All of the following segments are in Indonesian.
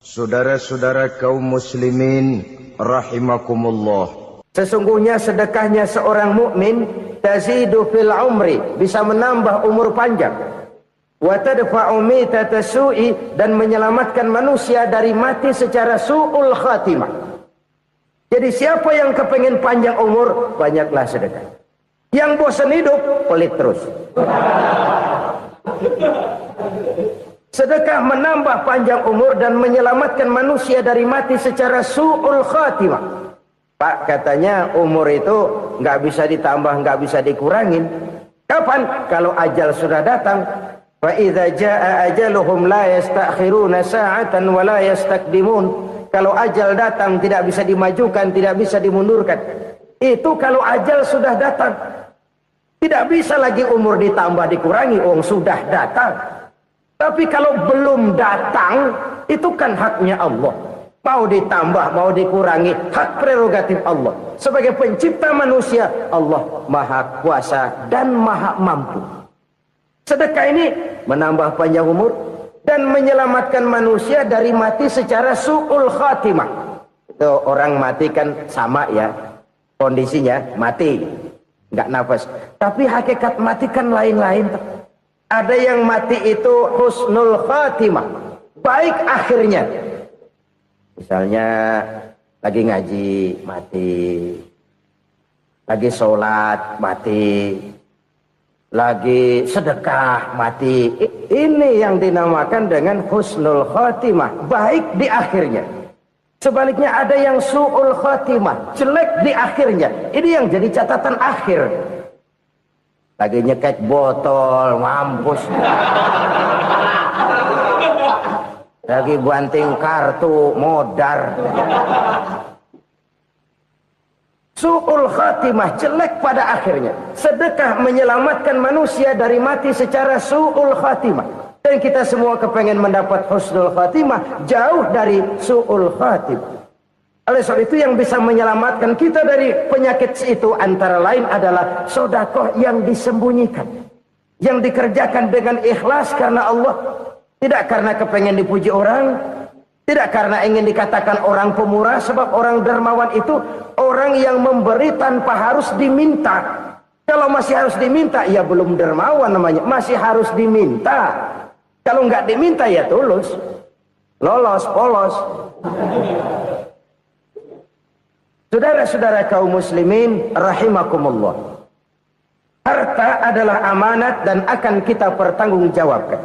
Saudara-saudara kaum muslimin rahimakumullah. Sesungguhnya sedekahnya seorang mukmin tazidu fil umri, bisa menambah umur panjang. Wa tadfa'u mitata su'i, dan menyelamatkan manusia dari mati secara su'ul khatimah. Jadi siapa yang kepengen panjang umur, banyaklah sedekah. Yang bosan hidup, pelit terus. Sedekah menambah panjang umur dan menyelamatkan manusia dari mati secara su'ul khatimah. Pak, katanya umur itu nggak bisa ditambah, nggak bisa dikurangin. Kapan? Kalau ajal sudah datang. Fa idza jaa ajaluhum la yastakhiruna sa'atan wa la yastakdimun. Kalau ajal datang tidak bisa dimajukan, tidak bisa dimundurkan. Itu kalau ajal sudah datang. Tidak bisa lagi umur ditambah dikurangi, sudah datang. Tapi kalau belum datang, itu kan haknya Allah. Mau ditambah, mau dikurangi, hak prerogatif Allah. Sebagai pencipta manusia, Allah maha kuasa dan maha mampu. Sedekah ini menambah panjang umur dan menyelamatkan manusia dari mati secara su'ul khatimah. Itu orang mati kan sama ya, kondisinya mati, nggak nafas. Tapi hakikat mati kan lain-lain. Ada yang mati itu husnul khatimah, baik akhirnya. Misalnya lagi ngaji, mati. Lagi sholat, mati. Lagi sedekah, mati. Ini yang dinamakan dengan husnul khatimah, baik di akhirnya. Sebaliknya ada yang su'ul khatimah, jelek di akhirnya. Ini yang jadi catatan akhir. Lagi nyekek botol, mampus. Lagi banting kartu, modar. Su'ul khatimah, jelek pada akhirnya. Sedekah menyelamatkan manusia dari mati secara su'ul khatimah. Dan kita semua kepengen mendapat husnul khatimah, jauh dari su'ul khatimah. Oleh sebab itu yang bisa menyelamatkan kita dari penyakit itu antara lain adalah sedekah yang disembunyikan, yang dikerjakan dengan ikhlas karena Allah, tidak karena kepengen dipuji orang, tidak karena ingin dikatakan orang pemurah. Sebab orang dermawan itu orang yang memberi tanpa harus diminta. Kalau masih harus diminta, ya belum dermawan namanya, masih harus diminta. Kalau nggak diminta ya tulus, lolos, polos. Saudara-saudara kaum muslimin rahimakumullah. Harta adalah amanat dan akan kita pertanggungjawabkan.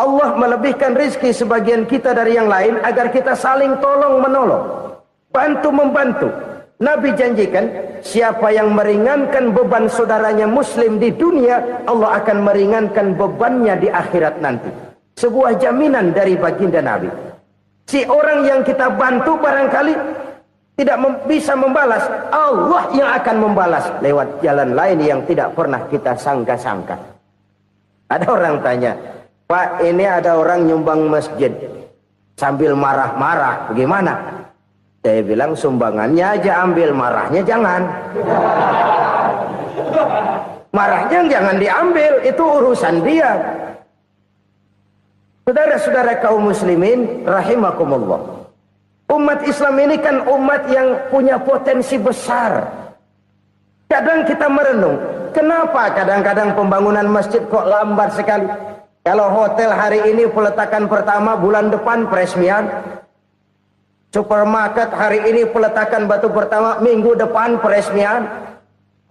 Allah melebihkan rizki sebagian kita dari yang lain agar kita saling tolong menolong, bantu membantu. Nabi janjikan siapa yang meringankan beban saudaranya muslim di dunia, Allah akan meringankan bebannya di akhirat nanti. Sebuah jaminan dari baginda Nabi. Si orang yang kita bantu barangkali tidak bisa membalas, Allah yang akan membalas lewat jalan lain yang tidak pernah kita sangka-sangka. Ada orang tanya, Pak, ini ada orang nyumbang masjid sambil marah-marah, bagaimana? Saya bilang sumbangannya aja ambil, marahnya jangan. Marahnya jangan diambil, itu urusan dia. Saudara-saudara kaum muslimin rahimakumullah. Umat Islam ini kan umat yang punya potensi besar. Kadang kita merenung, kenapa kadang-kadang pembangunan masjid kok lambat sekali? Kalau hotel hari ini peletakan pertama, bulan depan peresmian. Supermarket hari ini peletakan batu pertama, minggu depan peresmian.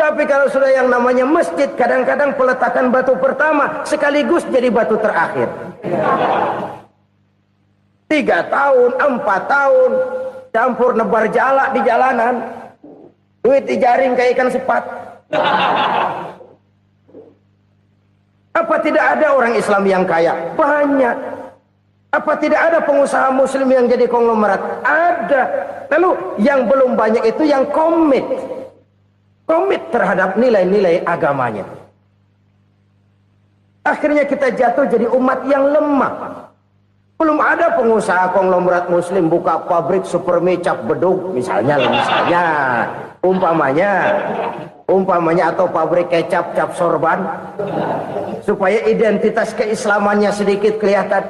Tapi kalau sudah yang namanya masjid, kadang-kadang peletakan batu pertama sekaligus jadi batu terakhir. 3 tahun, 4 tahun, campur nebar jalak di jalanan, duit dijaring kayak ikan sepat. Apa tidak ada orang Islam yang kaya? Banyak. Apa tidak ada pengusaha muslim yang jadi konglomerat? Ada. Lalu yang belum banyak itu yang komit terhadap nilai-nilai agamanya. Akhirnya kita jatuh jadi umat yang lemah. Belum ada pengusaha konglomerat muslim buka pabrik supermi cap beduk misalnya, umpamanya atau pabrik kecap cap sorban supaya identitas keislamannya sedikit kelihatan.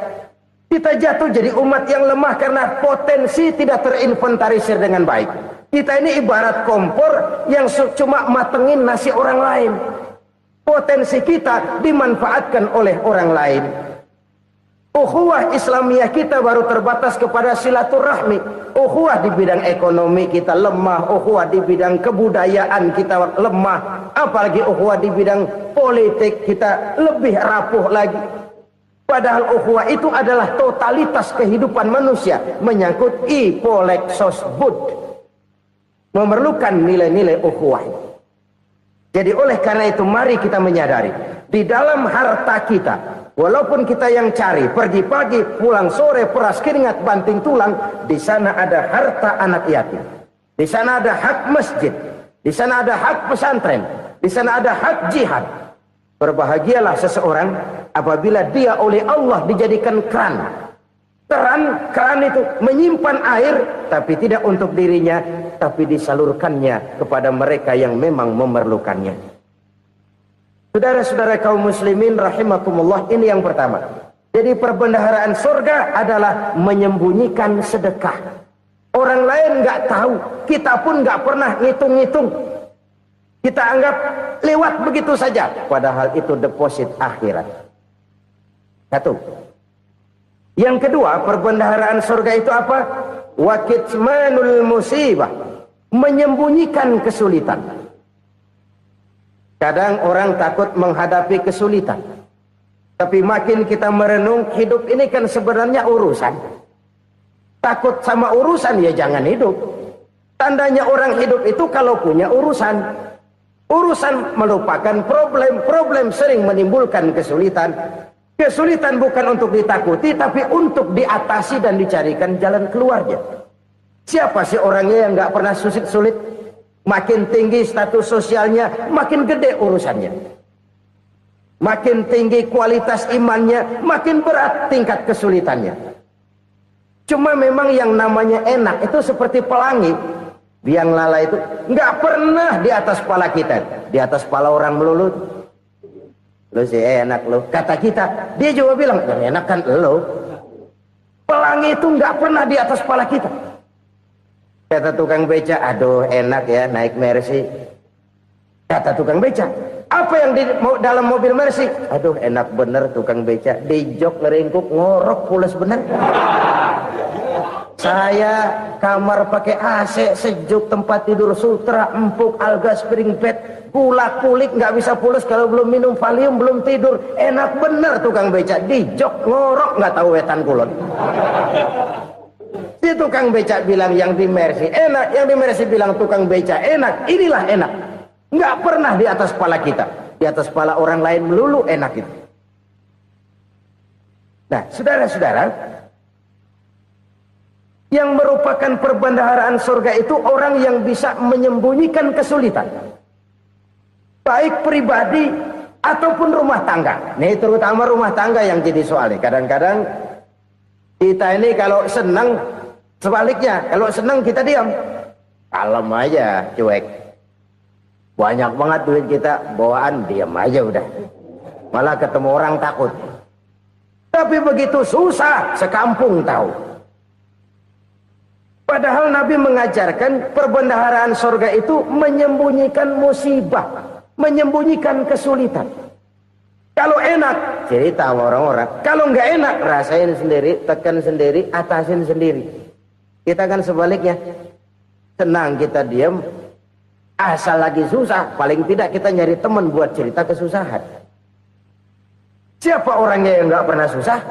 Kita jatuh jadi umat yang lemah karena potensi tidak terinventarisir dengan baik. Kita ini ibarat kompor yang cuma matengin nasi orang lain. Potensi kita dimanfaatkan oleh orang lain. Ukhuwah Islamiyah kita baru terbatas kepada silaturahmi. Ukhuwah di bidang ekonomi kita lemah. Ukhuwah di bidang kebudayaan kita lemah. Apalagi ukhuwah di bidang politik kita lebih rapuh lagi. Padahal ukhuwah itu adalah totalitas kehidupan manusia. Menyangkut ipolexosbud. Memerlukan nilai-nilai ukhuwah. Jadi oleh karena itu mari kita menyadari. Di dalam harta kita. Walaupun kita yang cari. Pergi pagi, pulang sore, peras keringat, banting tulang. Di sana ada harta anak yatim. Di sana ada hak masjid. Di sana ada hak pesantren. Di sana ada hak jihad. Berbahagialah seseorang apabila dia oleh Allah dijadikan keran. Keran itu menyimpan air, tapi tidak untuk dirinya, tapi disalurkannya kepada mereka yang memang memerlukannya. Saudara-saudara kaum muslimin rahimakumullah, ini yang pertama. Jadi perbendaharaan surga adalah menyembunyikan sedekah. Orang lain nggak tahu, kita pun nggak pernah ngitung-ngitung. Kita anggap lewat begitu saja. Padahal itu deposit akhirat. Satu. Yang kedua, perbendaharaan surga itu apa? Wa kitmanul musibah. Menyembunyikan kesulitan. Kadang orang takut menghadapi kesulitan. Tapi makin kita merenung, hidup ini kan sebenarnya urusan. Takut sama urusan, ya jangan hidup. Tandanya orang hidup itu kalau punya urusan. Urusan melupakan problem. Problem sering menimbulkan kesulitan. Kesulitan bukan untuk ditakuti, tapi untuk diatasi dan dicarikan jalan keluarnya. Siapa sih orangnya yang nggak pernah sulit-sulit? Makin tinggi status sosialnya, makin gede urusannya. Makin tinggi kualitas imannya, makin berat tingkat kesulitannya. Cuma memang yang namanya enak itu seperti pelangi. Biang lala itu nggak pernah di atas kepala kita, di atas kepala orang melulu. Lo sih enak lo, kata kita. Dia juga bilang yang enak kan lo. Pelangi itu nggak pernah di atas kepala kita. Kata tukang beca, aduh enak ya naik Mercy. Kata tukang beca, apa yang di dalam mobil Mercy? Aduh enak bener tukang beca, di jok ngeringkuk ngorok pules bener. Saya kamar pakai AC sejuk, tempat tidur sutra, empuk, alga, spring bed, kulak kulik nggak bisa pules kalau belum minum Valium, belum tidur. Enak bener tukang beca, di jok ngorok nggak tahu wetan kulon. Si tukang beca bilang yang di Mercy enak, yang di Mercy bilang tukang beca enak. Inilah enak, nggak pernah di atas kepala kita, di atas kepala orang lain melulu enak itu. Nah, saudara-saudara, yang merupakan perbendaharaan surga itu orang yang bisa menyembunyikan kesulitan. Baik pribadi ataupun rumah tangga. Nih terutama rumah tangga yang jadi soalnya. Kadang-kadang kita ini kalau senang, sebaliknya. Kalau senang kita diam. Kalem aja, cuek. Banyak banget duit kita, bawaan diam aja udah. Malah ketemu orang takut. Tapi begitu susah, sekampung tahu. Padahal Nabi mengajarkan perbendaharaan surga itu menyembunyikan musibah, menyembunyikan kesulitan. Kalau enak, cerita sama orang-orang. Kalau nggak enak, rasain sendiri, tekan sendiri, atasin sendiri. Kita kan sebaliknya, senang kita diam, asal lagi susah, paling tidak kita nyari teman buat cerita kesusahan. Siapa orangnya yang nggak pernah susah?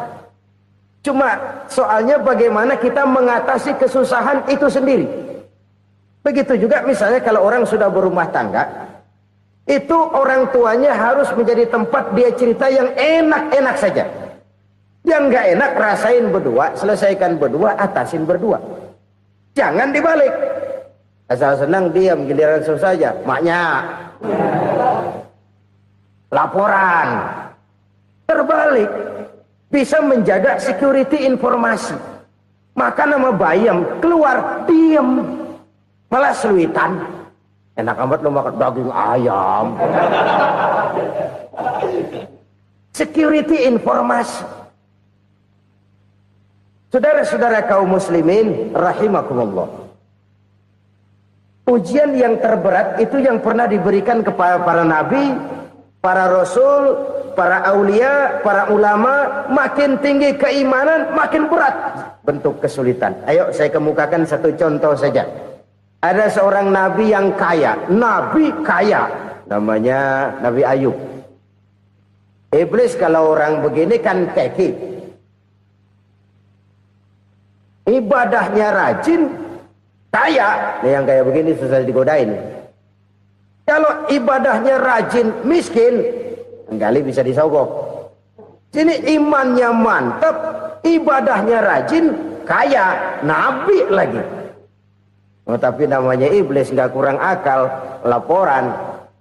Cuma soalnya bagaimana kita mengatasi kesusahan itu sendiri. Begitu juga misalnya kalau orang sudah berumah tangga, itu orang tuanya harus menjadi tempat dia cerita yang enak-enak saja. Yang nggak enak rasain berdua, selesaikan berdua, atasin berdua. Jangan dibalik. Asal senang diam, giliran susah saja. Maknya laporan. Terbalik. Bisa menjaga security informasi. Makan sama bayam, keluar, diem. Malah seluitan. Enak amat lo makan daging ayam. Security informasi. Saudara-saudara kaum muslimin rahimakumullah. Ujian yang terberat itu yang pernah diberikan kepada para nabi, para rasul, para aulia, para ulama. Makin tinggi keimanan, makin berat bentuk kesulitan. Ayo saya kemukakan satu contoh saja. Ada seorang nabi yang kaya, nabi kaya, namanya Nabi Ayub. Iblis kalau orang begini kan keki, ibadahnya rajin, kaya. Nih yang kayak begini susah digodain. Kalau ibadahnya rajin, miskin, kali bisa disogok. Sini imannya mantap, ibadahnya rajin, kaya, nabi lagi. Oh, tapi namanya iblis nggak kurang akal. Laporan,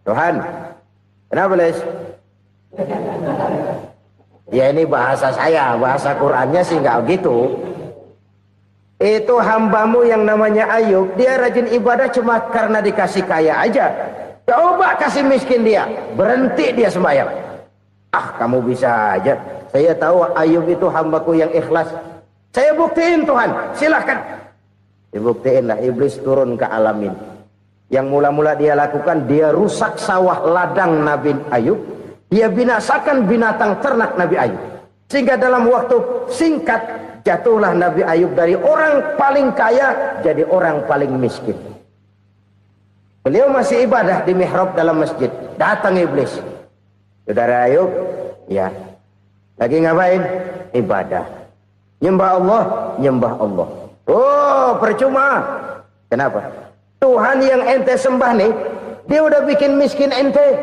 Tuhan, kenapa iblis? Ya ini bahasa saya, bahasa Qurannya sih nggak gitu. Itu hambamu yang namanya Ayub, dia rajin ibadah cuma karena dikasih kaya aja. Coba kasih miskin dia, berhenti dia sembahyang. Ah, kamu bisa aja. Saya tahu Ayub itu hambaku yang ikhlas. Saya buktiin Tuhan, silahkan. Dibuktiinlah, iblis turun ke alamin. Yang mula-mula dia lakukan, dia rusak sawah ladang Nabi Ayub. Dia binasakan binatang ternak Nabi Ayub. Sehingga dalam waktu singkat, jatuhlah Nabi Ayub dari orang paling kaya jadi orang paling miskin. Beliau masih ibadah di mihrab dalam masjid. Datang iblis. Saudara Ayub, ya, lagi ngapain? Ibadah. Nyembah Allah, nyembah Allah. Oh, percuma. Kenapa? Tuhan yang ente sembah nih, dia udah bikin miskin ente.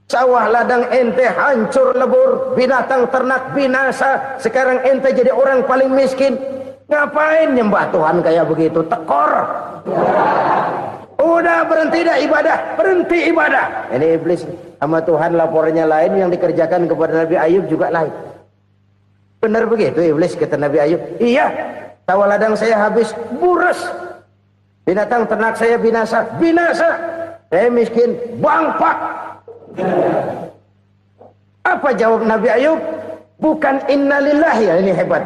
Sawah ladang ente hancur lebur, binatang ternak binasa. Sekarang ente jadi orang paling miskin. Ngapain nyembah Tuhan kayak begitu? Tekor. Udah berhenti dah ibadah, berhenti ibadah. Ini iblis sama Tuhan laporannya lain, yang dikerjakan kepada Nabi Ayub juga lain. Benar begitu iblis, kata Nabi Ayub. Iya, sawah ladang saya habis, buras. Binatang ternak saya binasa, binasa. Saya miskin, bangpak. Apa jawab Nabi Ayub? Bukan innalillahi, ya, ini hebat.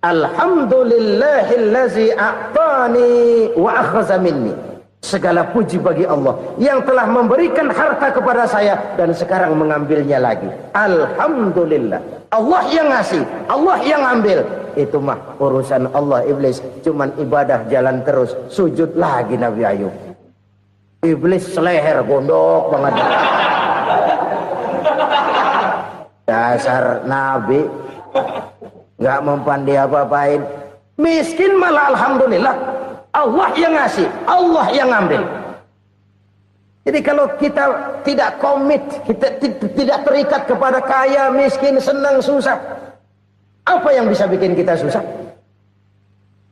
Alhamdulillahillazi a'tani wa akhadha minni. Segala puji bagi Allah yang telah memberikan harta kepada saya dan sekarang mengambilnya lagi. Alhamdulillah. Allah yang ngasih, Allah yang ambil. Itu mah urusan Allah. Iblis cuman ibadah jalan terus, sujud lagi Nabi Ayub. Iblis seleher gondok banget. Dasar Nabi nggak mempan dia apa-apain. Miskin malah alhamdulillah. Allah yang ngasih, Allah yang ambil. Jadi kalau kita tidak komit, kita tidak terikat kepada kaya, miskin, senang, susah, apa yang bisa bikin kita susah?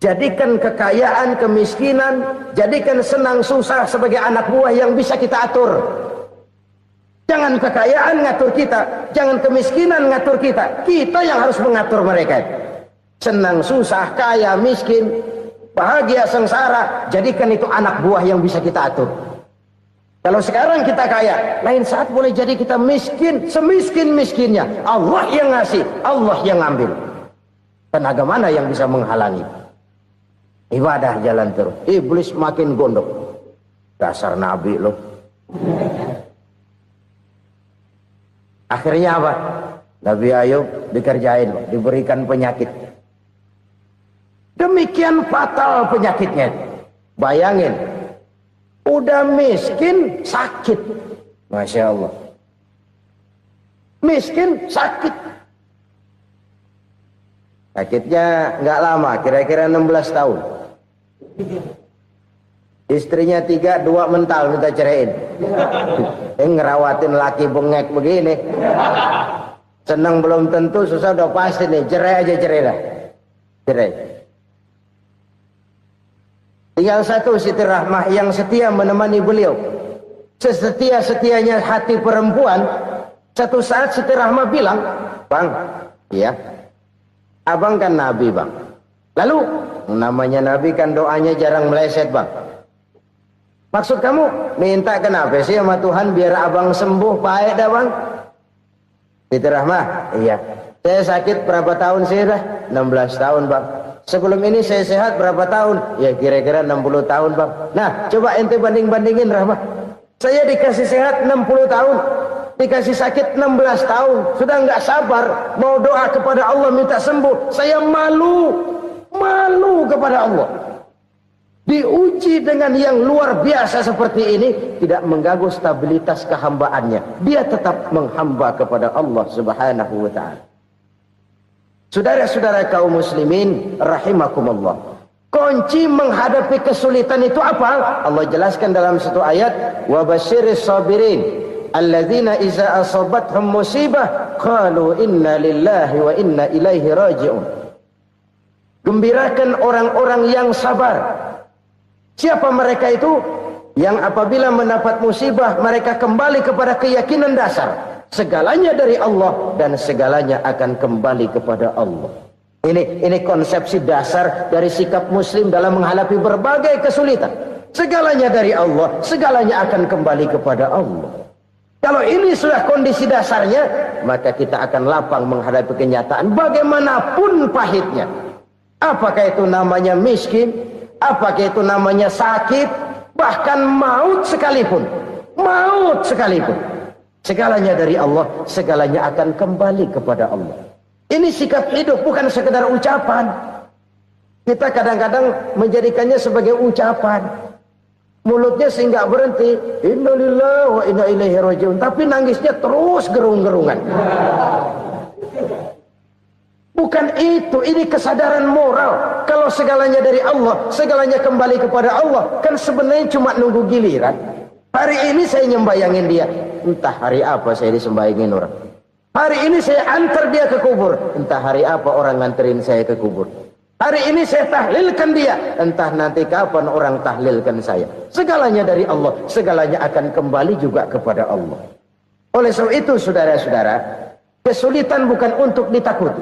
Jadikan kekayaan, kemiskinan, jadikan senang, susah sebagai anak buah yang bisa kita atur. Jangan kekayaan ngatur kita, jangan kemiskinan ngatur kita. Kita yang harus mengatur mereka. Senang, susah, kaya, miskin, bahagia, sengsara, jadikan itu anak buah yang bisa kita atur. Kalau sekarang kita kaya, lain saat boleh jadi kita miskin, semiskin-miskinnya. Allah yang ngasih, Allah yang ambil. Tenaga mana yang bisa menghalangi? Ibadah jalan terus. Iblis makin gondok. Dasar Nabi loh. Akhirnya apa? Nabi Ayub dikerjain, diberikan penyakit. Demikian fatal penyakitnya. Bayangin, udah miskin sakit. Masya Allah. Miskin sakit. Sakitnya nggak lama, kira-kira 16 tahun. Istrinya 3, 2 mental minta ceraiin. Ngerawatin laki bengek begini. Senang belum tentu, susah udah pasti nih. Cerai aja, cerai dah. Cerai. Tinggal satu Siti Rahmah yang setia menemani beliau. Sesetia-setianya hati perempuan. Satu saat Siti Rahmah bilang, "Bang, iya, abang kan Nabi, Bang. Lalu, namanya Nabi kan doanya jarang meleset, Bang. Maksud kamu minta kenapa sih sama Tuhan biar abang sembuh, baik dah, Bang?" Siti Rahmah, iya. Saya sakit berapa tahun sih dah? 16 tahun bang. Sebelum ini saya sehat berapa tahun? Ya kira-kira 60 tahun bang. Nah coba ente banding-bandingin Rahmat. Saya dikasih sehat 60 tahun, dikasih sakit 16 tahun. Sudah nggak sabar mau doa kepada Allah minta sembuh. Saya malu kepada Allah. Diuji dengan yang luar biasa seperti ini, tidak mengganggu stabilitas kehambaannya. Dia tetap menghamba kepada Allah Subhanahu wa ta'ala. Saudara-saudara kaum muslimin rahimakumullah. Kunci menghadapi kesulitan itu apa? Allah jelaskan dalam satu ayat, wa basyiris sabirin alladzina iza asabathum musibah qalu inna lillahi wa inna ilaihi raji'un. Gembirakan orang-orang yang sabar. Siapa mereka itu? Yang apabila mendapat musibah mereka kembali kepada keyakinan dasar segalanya dari Allah dan segalanya akan kembali kepada Allah. Ini konsepsi dasar dari sikap muslim dalam menghadapi berbagai kesulitan. Segalanya dari Allah, segalanya akan kembali kepada Allah. Kalau ini sudah kondisi dasarnya, maka kita akan lapang menghadapi kenyataan bagaimanapun pahitnya. Apakah itu namanya miskin, apakah itu namanya sakit, bahkan maut sekalipun. Segalanya dari Allah, segalanya akan kembali kepada Allah. Ini sikap hidup, bukan sekedar ucapan. Kita kadang-kadang menjadikannya sebagai ucapan. Mulutnya sih nggak berhenti, innalillahi wa inna ilaihi raji'un, tapi nangisnya terus gerung-gerungan. Bukan itu, ini kesadaran moral. Kalau segalanya dari Allah, segalanya kembali kepada Allah, kan sebenarnya cuma nunggu giliran. Hari ini saya nyembayangin dia, entah hari apa saya disembayangin orang. Hari ini saya antar dia ke kubur, entah hari apa orang nganterin saya ke kubur. Hari ini saya tahlilkan dia, entah nanti kapan orang tahlilkan saya. Segalanya dari Allah, segalanya akan kembali juga kepada Allah. Oleh sebab itu saudara-saudara, kesulitan bukan untuk ditakuti.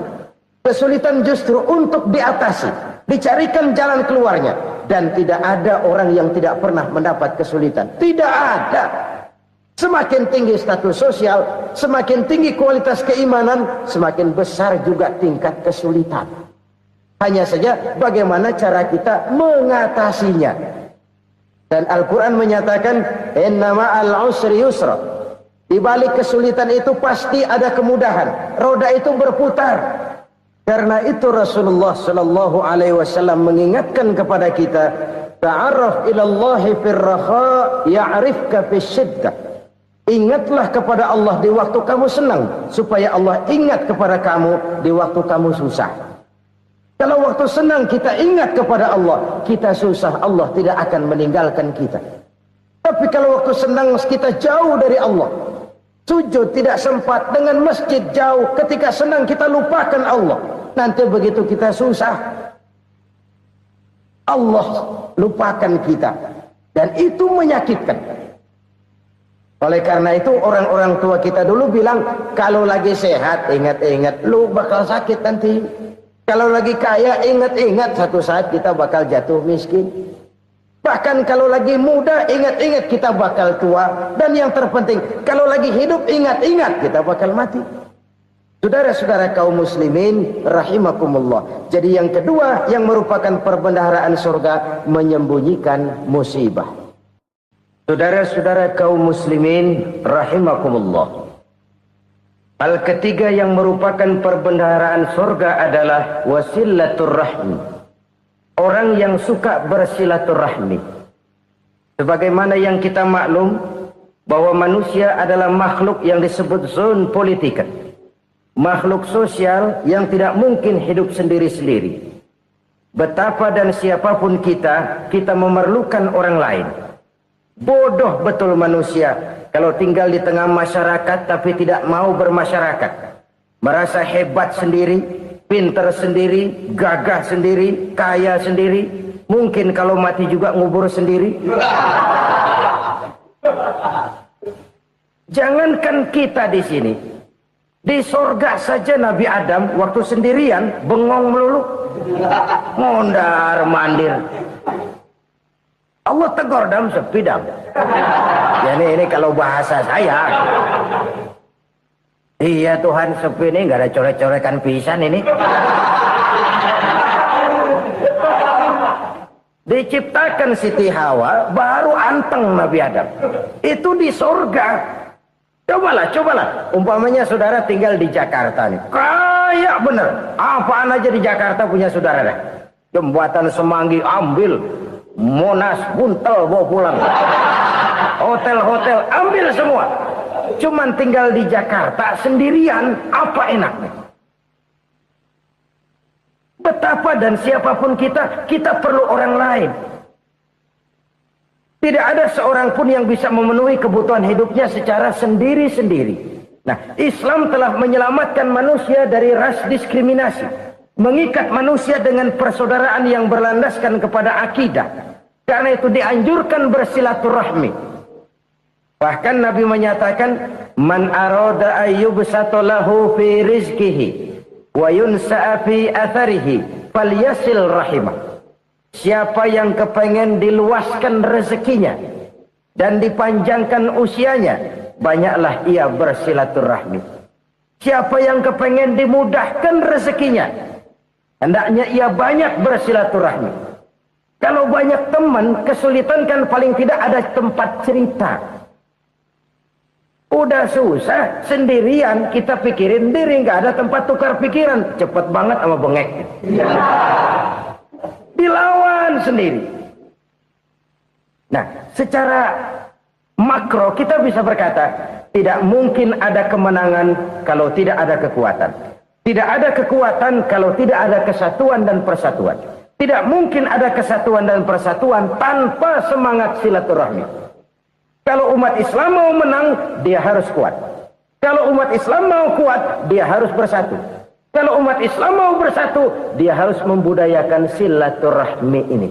Kesulitan justru untuk diatasi, dicarikan jalan keluarnya. Dan tidak ada orang yang tidak pernah mendapat kesulitan. Tidak ada. Semakin tinggi status sosial, semakin tinggi kualitas keimanan, semakin besar juga tingkat kesulitan. Hanya saja bagaimana cara kita mengatasinya. Dan Al-Quran menyatakan, inna ma'al usri yusra. Di balik kesulitan itu pasti ada kemudahan. Roda itu berputar. Karena itu Rasulullah sallallahu alaihi wasallam mengingatkan kepada kita, ta'arraf ilallahi fir raha ya'rifka fis syiddah. Ingatlah kepada Allah di waktu kamu senang, supaya Allah ingat kepada kamu di waktu kamu susah. Kalau waktu senang kita ingat kepada Allah, kita susah, Allah tidak akan meninggalkan kita. Tapi kalau waktu senang kita jauh dari Allah, sujud tidak sempat, dengan masjid jauh, ketika senang kita lupakan Allah. Nanti begitu kita susah, Allah lupakan kita. Dan itu menyakitkan. Oleh karena itu orang-orang tua kita dulu bilang, kalau lagi sehat ingat-ingat lu bakal sakit nanti. Kalau lagi kaya ingat-ingat satu saat kita bakal jatuh miskin. Bahkan kalau lagi muda ingat-ingat kita bakal tua. Dan yang terpenting kalau lagi hidup ingat-ingat kita bakal mati. Saudara-saudara kaum muslimin rahimakumullah. Jadi yang kedua yang merupakan perbendaharaan surga, menyembunyikan musibah. Saudara-saudara kaum muslimin rahimakumullah. Hal ketiga yang merupakan perbendaharaan surga adalah wasilatur rahmi. Orang yang suka bersilaturahmi. Sebagaimana yang kita maklum bahwa manusia adalah makhluk yang disebut zon politika. Makhluk sosial yang tidak mungkin hidup sendiri-sendiri. Betapa dan siapapun kita memerlukan orang lain. Bodoh betul manusia kalau tinggal di tengah masyarakat tapi tidak mau bermasyarakat. Merasa hebat sendiri, pintar sendiri, gagah sendiri, kaya sendiri. Mungkin kalau mati juga ngubur sendiri. Jangankan kita di sini. Di sorga saja Nabi Adam waktu sendirian bengong melulu, mondar mandir. Allah tegur dalam sepi dam. Ya ini kalau bahasa saya. Iya Tuhan, sepi ini nggak ada coret-corekan pisan ini. Diciptakan Siti Hawa, baru anteng Nabi Adam. Itu di surga. Cobalah. Umpamanya saudara tinggal di Jakarta nih. Kayak bener. Apaan aja di Jakarta punya saudara dah. Jembatan Semanggi ambil. Monas, Buntel bawa pulang. Hotel-hotel ambil semua. Cuman tinggal di Jakarta sendirian, apa enaknya? Betapa dan siapapun kita perlu orang lain. Tidak ada seorang pun yang bisa memenuhi kebutuhan hidupnya secara sendiri-sendiri. Nah, Islam telah menyelamatkan manusia dari ras diskriminasi. Mengikat manusia dengan persaudaraan yang berlandaskan kepada akidah. Karena itu dianjurkan bersilaturahmi. Bahkan Nabi menyatakan, Man arada ayyubsata lahu fi rizkihi wa yunsa'a fi atharihi falyasil rahimah. Siapa yang kepengen diluaskan rezekinya dan dipanjangkan usianya, banyaklah ia bersilaturahmi. Siapa yang kepengen dimudahkan rezekinya, hendaknya ia banyak bersilaturahmi. Kalau banyak teman, kesulitan kan paling tidak ada tempat cerita. Udah susah, sendirian kita pikirin diri, nggak ada tempat tukar pikiran. Cepet banget sama bengek. Dilawan sendiri. Nah, secara makro kita bisa berkata, tidak mungkin ada kemenangan kalau tidak ada kekuatan. Tidak ada kekuatan kalau tidak ada kesatuan dan persatuan. Tidak mungkin ada kesatuan dan persatuan tanpa semangat silaturahmi. Kalau umat Islam mau menang, dia harus kuat. Kalau umat Islam mau kuat, dia harus bersatu. Kalau umat Islam mau bersatu, dia harus membudayakan silaturahmi ini.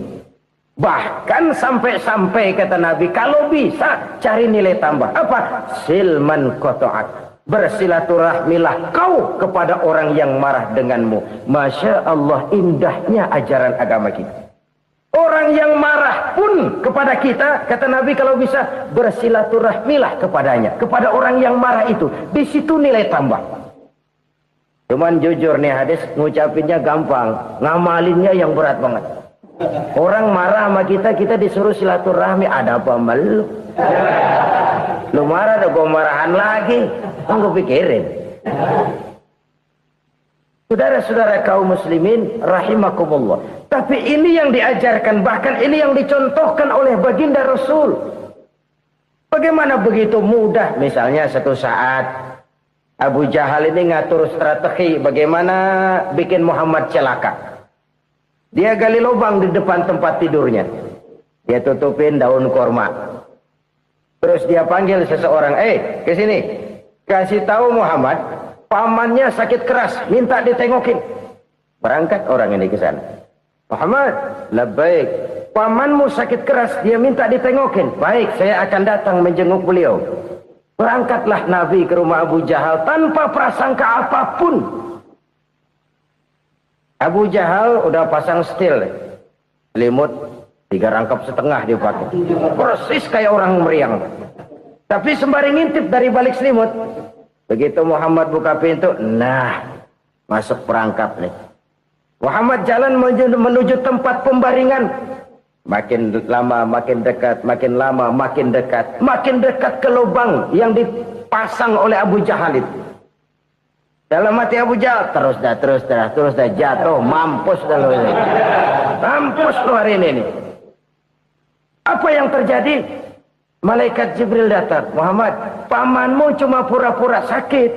Bahkan sampai-sampai kata Nabi, kalau bisa cari nilai tambah. Apa? Silman koto'at. Bersilaturahmilah kau kepada orang yang marah denganmu. Masya Allah, indahnya ajaran agama kita. Orang yang marah pun kepada kita, kata Nabi, kalau bisa bersilaturahmilah kepadanya, kepada orang yang marah itu. Di situ nilai tambah. Cuman jujur nih hadis, ngucapinnya gampang, ngamalinnya yang berat banget. Orang marah sama kita, kita disuruh silaturahmi, ada apa malu? Lu marah, ada gua marahan lagi, gue pikirin. Saudara-saudara kaum muslimin rahimakumullah. Tapi ini yang diajarkan, bahkan ini yang dicontohkan oleh baginda Rasul. Bagaimana begitu mudah, misalnya satu saat Abu Jahal ini ngatur strategi bagaimana bikin Muhammad celaka. Dia gali lubang di depan tempat tidurnya. Dia tutupin daun korma. Terus dia panggil seseorang, ke sini. Kasih tahu Muhammad, pamannya sakit keras, minta ditengokin. Berangkat orang ini ke sana. Muhammad, labbaik. Pamanmu sakit keras, dia minta ditengokin. Baik, saya akan datang menjenguk beliau. Berangkatlah Nabi ke rumah Abu Jahal tanpa prasangka apapun. Abu Jahal udah pasang setil. Selimut 3 rangkap setengah dia pakai. Persis kayak orang meriang. Tapi sembari ngintip dari balik selimut. Begitu Muhammad buka pintu, nah, masuk perangkap nih. Muhammad jalan menuju tempat pembaringan. Makin lama makin dekat, makin lama makin dekat. Makin dekat ke lubang yang dipasang oleh Abu Jahal itu. Dalam hati Abu Jahal, terus dah jatuh, mampus dah lo ini. Mampus lo hari ini. Apa yang terjadi? Malaikat Jibril datang. Muhammad, pamanmu cuma pura-pura sakit.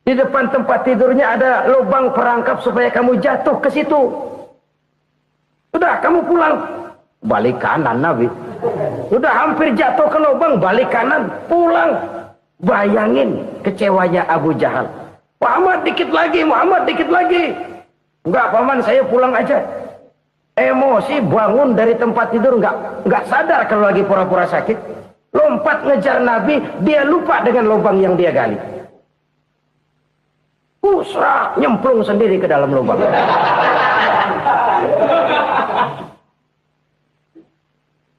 Di depan tempat tidurnya ada lubang perangkap supaya kamu jatuh ke situ. Sudah, kamu pulang. Balik kanan Nabi. Sudah hampir jatuh ke lubang, balik kanan, pulang. Bayangin kecewanya Abu Jahal. Muhammad dikit lagi, Muhammad dikit lagi. Enggak, paman, saya pulang aja. Emosi bangun dari tempat tidur, enggak sadar kalau lagi pura-pura sakit. Lompat ngejar Nabi, dia lupa dengan lubang yang dia gali. Usrah, nyemplung sendiri ke dalam lubang.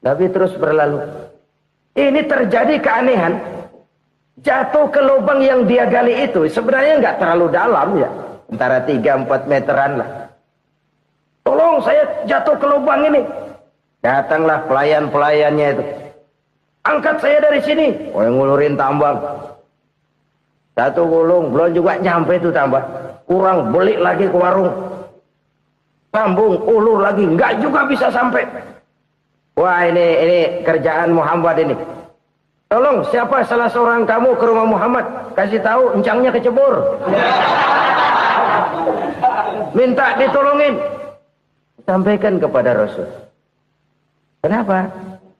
Nabi terus berlalu. Ini terjadi keanehan. Jatuh ke lubang yang dia gali itu sebenarnya nggak terlalu dalam ya, antara 3-4 meteran lah. Tolong saya jatuh ke lubang ini. Datanglah pelayan-pelayannya itu. Angkat saya dari sini. Oh, yang ngulurin tambang. Satu gulung, belum juga nyampe itu tambah. Kurang, beli lagi ke warung. Sambung, ulur lagi, nggak juga bisa sampai. Wah, ini kerjaan Muhammad ini. Tolong, siapa salah seorang kamu ke rumah Muhammad? Kasih tahu, encangnya kecebur. Minta ditolongin. Sampaikan kepada Rasul. Kenapa?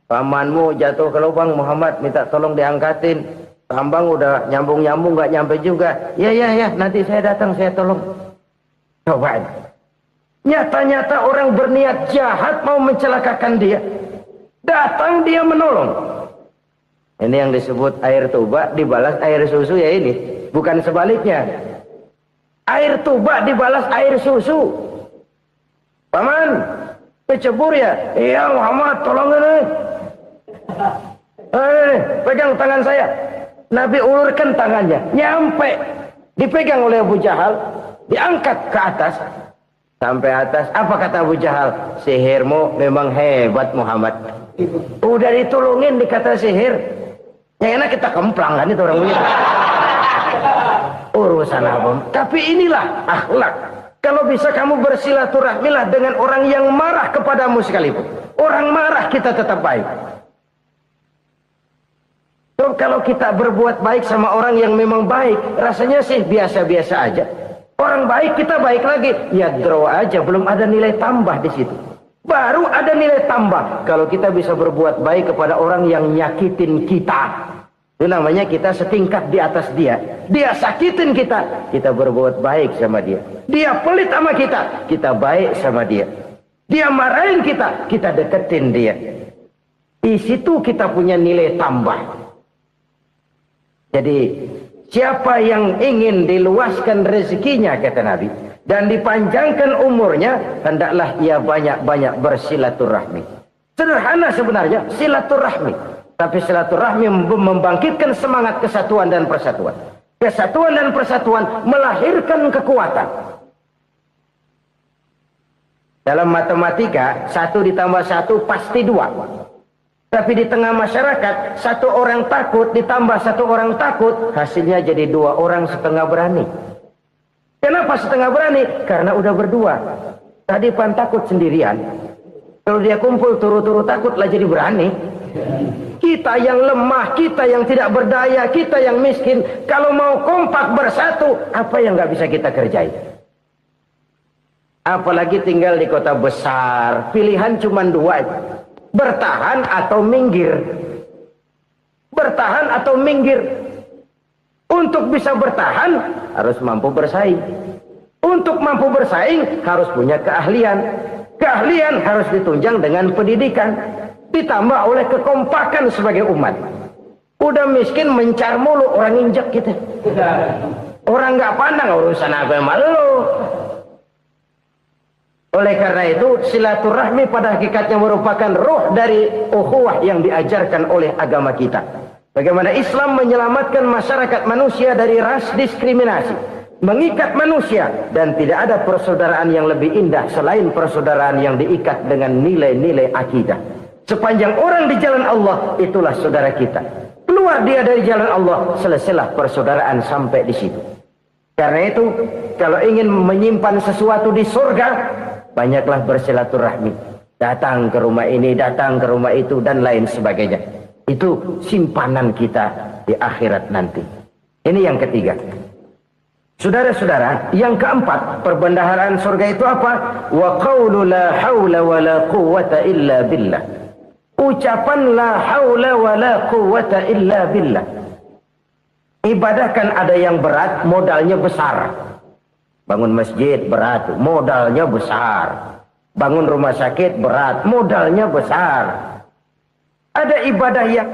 Pamanmu jatuh ke lubang, Muhammad minta tolong diangkatin. Tambang udah nyambung-nyambung nggak nyampe juga. Ya, nanti saya datang, saya tolong. Coba. Nyata-nyata orang berniat jahat mau mencelakakan dia. Datang dia menolong. Ini yang disebut air tuba dibalas air susu ya ini. Bukan sebaliknya. Air tuba dibalas air susu. Paman, kecebur ya? Iya Muhammad, tolong ini. Pegang tangan saya. Nabi ulurkan tangannya, nyampe. Dipegang oleh Abu Jahal, diangkat ke atas. Sampai atas, apa kata Abu Jahal? Sihirmu memang hebat Muhammad. Udah ditolongin dikata sihir. Yang enak kita kemplang kan itu orang begitu. Urusan apa? Tapi inilah akhlak. Kalau bisa kamu bersilaturahmilah dengan orang yang marah kepadamu sekalipun. Orang marah kita tetap baik. So, kalau kita berbuat baik sama orang yang memang baik, rasanya sih biasa-biasa aja. Orang baik kita baik lagi, ya draw aja, belum ada nilai tambah di situ. Baru ada nilai tambah kalau kita bisa berbuat baik kepada orang yang nyakitin kita. Itu namanya kita setingkat di atas dia. Dia sakitin kita, kita berbuat baik sama dia. Dia pelit sama kita, kita baik sama dia. Dia marahin kita, kita deketin dia. Di situ kita punya nilai tambah. Jadi siapa yang ingin diluaskan rezekinya kata Nabi dan dipanjangkan umurnya, hendaklah ia banyak-banyak bersilaturahmi. Sederhana sebenarnya silaturahmi. Tapi silaturahmi membangkitkan semangat kesatuan dan persatuan. Kesatuan dan persatuan melahirkan kekuatan. Dalam matematika, 1 ditambah 1 pasti 2. Tapi di tengah masyarakat, 1 orang takut ditambah 1 orang takut, hasilnya jadi 2 orang setengah berani. Kenapa setengah berani? Karena udah berdua. Tadi pan takut sendirian. Kalau dia kumpul turu-turu takutlah jadi berani. Kita yang lemah, kita yang tidak berdaya, kita yang miskin, kalau mau kompak bersatu, apa yang nggak bisa kita kerjain? Apalagi tinggal di kota besar, pilihan cuma 2, bertahan atau minggir. Bertahan atau minggir. Untuk bisa bertahan, harus mampu bersaing. Untuk mampu bersaing, harus punya keahlian. Keahlian harus ditunjang dengan pendidikan. Ditambah oleh kekompakan sebagai umat. Udah miskin mencar mulu, orang injak kita. Orang nggak pandang urusan apa yang malu. Oleh karena itu silaturahmi pada hakikatnya merupakan roh dari ukhuwah yang diajarkan oleh agama kita. Bagaimana Islam menyelamatkan masyarakat manusia dari ras diskriminasi, mengikat manusia, dan tidak ada persaudaraan yang lebih indah selain persaudaraan yang diikat dengan nilai-nilai akidah. Sepanjang orang di jalan Allah, itulah saudara kita. Keluar dia dari jalan Allah, selesailah persaudaraan sampai di situ. Karena itu, kalau ingin menyimpan sesuatu di surga, banyaklah bersilaturahmi. Datang ke rumah ini, datang ke rumah itu, dan lain sebagainya. Itu simpanan kita di akhirat nanti. Ini yang ketiga. Saudara-saudara, yang keempat, perbendaharaan surga itu apa? Wa qawlu la hawla wa la quwwata illa billah. Ucapan la haula wa la quwwata illa billah. Ibadah kan ada yang berat, modalnya besar. Bangun masjid berat, modalnya besar. Bangun rumah sakit berat, modalnya besar. Ada ibadah yang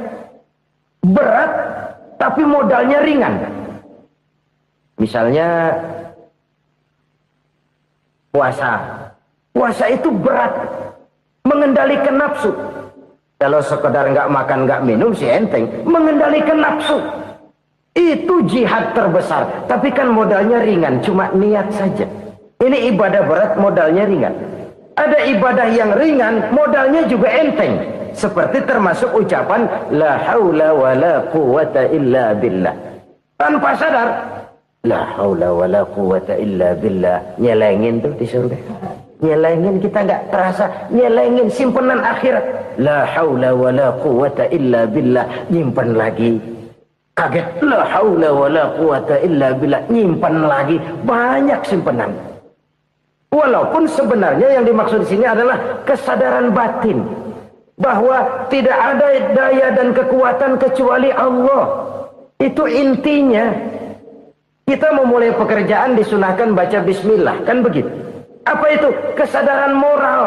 berat, tapi modalnya ringan. Misalnya puasa. Puasa itu berat, mengendalikan nafsu. Kalau sekedar nggak makan nggak minum sih enteng, mengendalikan nafsu. Itu jihad terbesar. Tapi kan modalnya ringan, cuma niat saja. Ini ibadah berat, modalnya ringan. Ada ibadah yang ringan, modalnya juga enteng. Seperti termasuk ucapan la haula wa la quwata illa billah. Tanpa sadar, la haula wa la quwata illa billah. Nyelengin tuh di surga. Nyelengin, kita nggak terasa. Nyelengin simpenan akhirat. La haula wa la quwata illa billah. Nyimpen lagi. Kaget, la haula wa la quwata illa billah, nyimpan lagi, banyak simpenan. Walaupun sebenarnya yang dimaksud di sini adalah kesadaran batin bahwa tidak ada daya dan kekuatan kecuali Allah. Itu intinya. Kita memulai pekerjaan disunahkan baca bismillah, kan begitu? Apa itu? Kesadaran moral.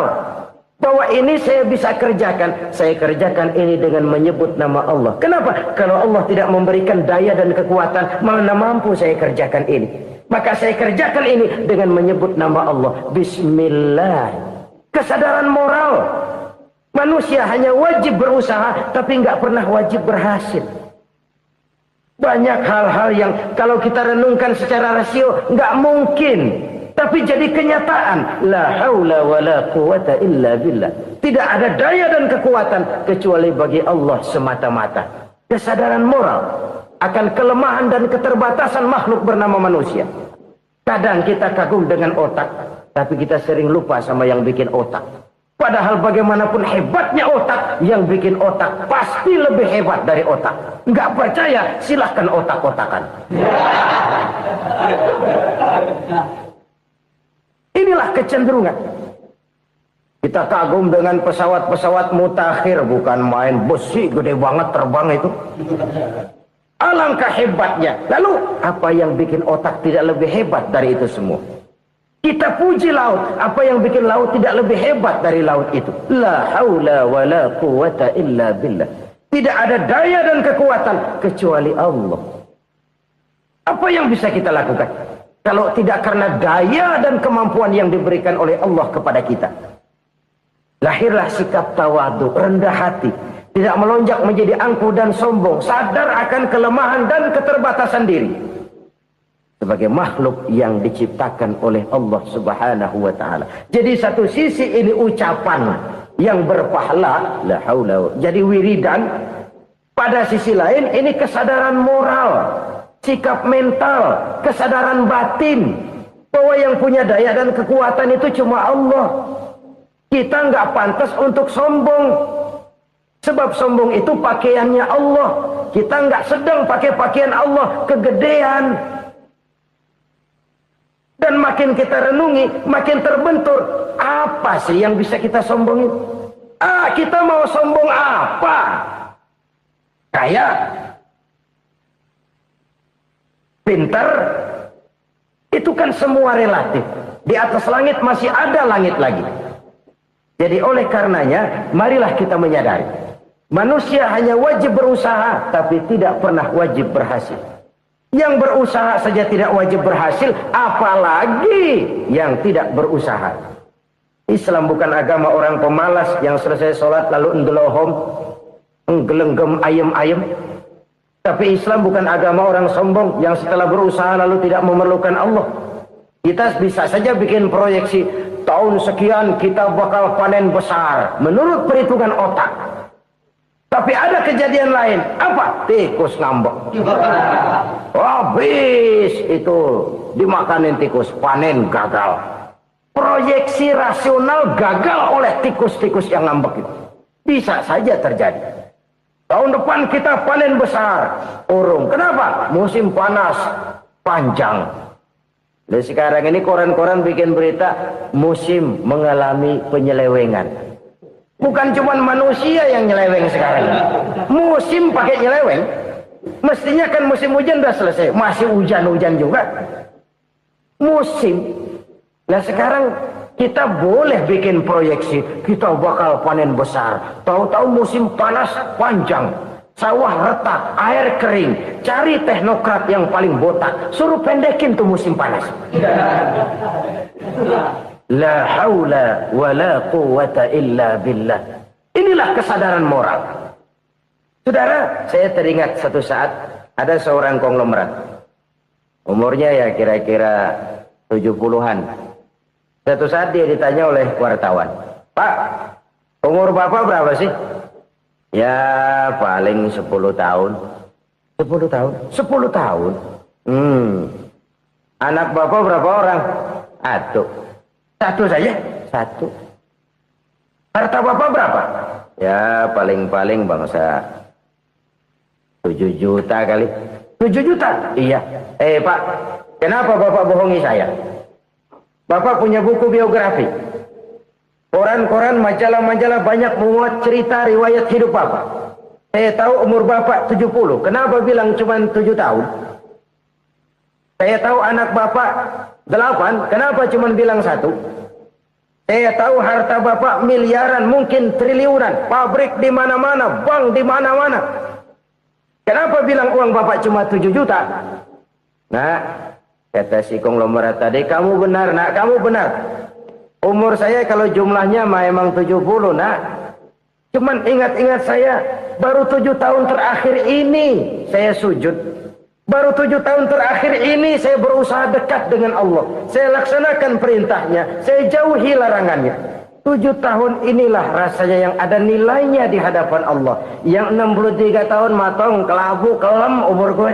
Bahwa ini saya bisa kerjakan. Saya kerjakan ini dengan menyebut nama Allah. Kenapa? Kalau Allah tidak memberikan daya dan kekuatan, mana mampu saya kerjakan ini. Maka saya kerjakan ini dengan menyebut nama Allah. Bismillah. Kesadaran moral. Manusia hanya wajib berusaha, tapi nggak pernah wajib berhasil. Banyak hal-hal yang kalau kita renungkan secara rasio, nggak mungkin. Tapi jadi kenyataan. La haula wa la quwata illa billah. Tidak ada daya dan kekuatan kecuali bagi Allah semata-mata. Kesadaran moral akan kelemahan dan keterbatasan makhluk bernama manusia. Kadang kita kagum dengan otak, tapi kita sering lupa sama yang bikin otak. Padahal bagaimanapun hebatnya otak, yang bikin otak pasti lebih hebat dari otak. Nggak percaya? Silahkan otak-otakan. Inilah kecenderungan. Kita kagum dengan pesawat-pesawat mutakhir, bukan main, besi gede banget terbang itu. Alangkah hebatnya. Lalu apa yang bikin otak tidak lebih hebat dari itu semua? Kita puji laut. Apa yang bikin laut tidak lebih hebat dari laut itu? La haula wa la quwata illa billah. Tidak ada daya dan kekuatan kecuali Allah. Apa yang bisa kita lakukan? Kalau tidak karena daya dan kemampuan yang diberikan oleh Allah kepada kita. Lahirlah sikap tawadu, rendah hati. Tidak melonjak menjadi angkuh dan sombong. Sadar akan kelemahan dan keterbatasan diri. Sebagai makhluk yang diciptakan oleh Allah subhanahu wa ta'ala. Jadi satu sisi ini ucapan yang berpahala. La haula. Jadi wiridan. Pada sisi lain ini kesadaran moral. Sikap mental, kesadaran batin bahwa yang punya daya dan kekuatan itu cuma Allah. Kita nggak pantas untuk sombong, sebab sombong itu pakaiannya Allah. Kita nggak sedang pakai pakaian Allah, kegedean. Dan makin kita renungi, makin terbentur. Apa sih yang bisa kita sombongin? Kita mau sombong apa? Kayak pintar, itu kan semua relatif. Di atas langit masih ada langit lagi. Jadi oleh karenanya, marilah kita menyadari. Manusia hanya wajib berusaha, tapi tidak pernah wajib berhasil. Yang berusaha saja tidak wajib berhasil, apalagi yang tidak berusaha. Islam bukan agama orang pemalas yang selesai sholat lalu ngelohom, nggelenggem ayem-ayem. Tapi Islam bukan agama orang sombong yang setelah berusaha lalu tidak memerlukan Allah. Kita bisa saja bikin proyeksi, tahun sekian kita bakal panen besar menurut perhitungan otak. Tapi ada kejadian lain. Apa? Tikus ngambek. Habis itu dimakanin tikus, panen gagal. Proyeksi rasional gagal oleh tikus-tikus yang ngambek itu. Bisa saja terjadi. Tahun depan kita panen besar. Urung. Kenapa? Musim panas panjang. Dan sekarang ini koran-koran bikin berita musim mengalami penyelewengan. Bukan cuma manusia yang nyeleweng sekarang. Musim pakai nyeleweng. Mestinya kan musim hujan udah selesai. Masih hujan-hujan juga. Musim. Nah sekarang kita boleh bikin proyeksi, kita bakal panen besar. Tahu-tahu musim panas panjang, sawah retak, air kering. Cari teknokrat yang paling botak, suruh pendekin tuh musim panas. La haula wa la quwata illa billah. Inilah kesadaran moral. Saudara, saya teringat satu saat ada seorang konglomerat. Umurnya ya kira-kira 70-an. Satu saat dia ditanya oleh wartawan, "Pak, umur Bapak berapa sih?" "Ya paling 10 tahun." 10 tahun? 10 tahun? Anak Bapak berapa orang? Satu. Satu saja? Satu. Harta Bapak berapa? Ya paling-paling bangsa 7 juta kali. 7 juta? Iya. Pak, kenapa Bapak bohongi saya? Bapak punya buku biografi. Koran-koran, majalah-majalah banyak memuat cerita riwayat hidup Bapak. Saya tahu umur Bapak 70. Kenapa bilang cuma 7 tahun? Saya tahu anak Bapak 8. Kenapa cuma bilang 1? Saya tahu harta Bapak miliaran, mungkin triliunan. Pabrik di mana-mana, bank di mana-mana. Kenapa bilang uang Bapak cuma 7 juta? Nah, kata si konglomerat tadi, "Kamu benar, nak, kamu benar. Umur saya kalau jumlahnya memang 70, nak. Cuman ingat-ingat saya, baru 7 tahun terakhir ini saya sujud. Baru 7 tahun terakhir ini saya berusaha dekat dengan Allah. Saya laksanakan perintahnya, saya jauhi larangannya. 7 tahun inilah rasanya yang ada nilainya di hadapan Allah. Yang 63 tahun matong, kelabu, kelem umur gue.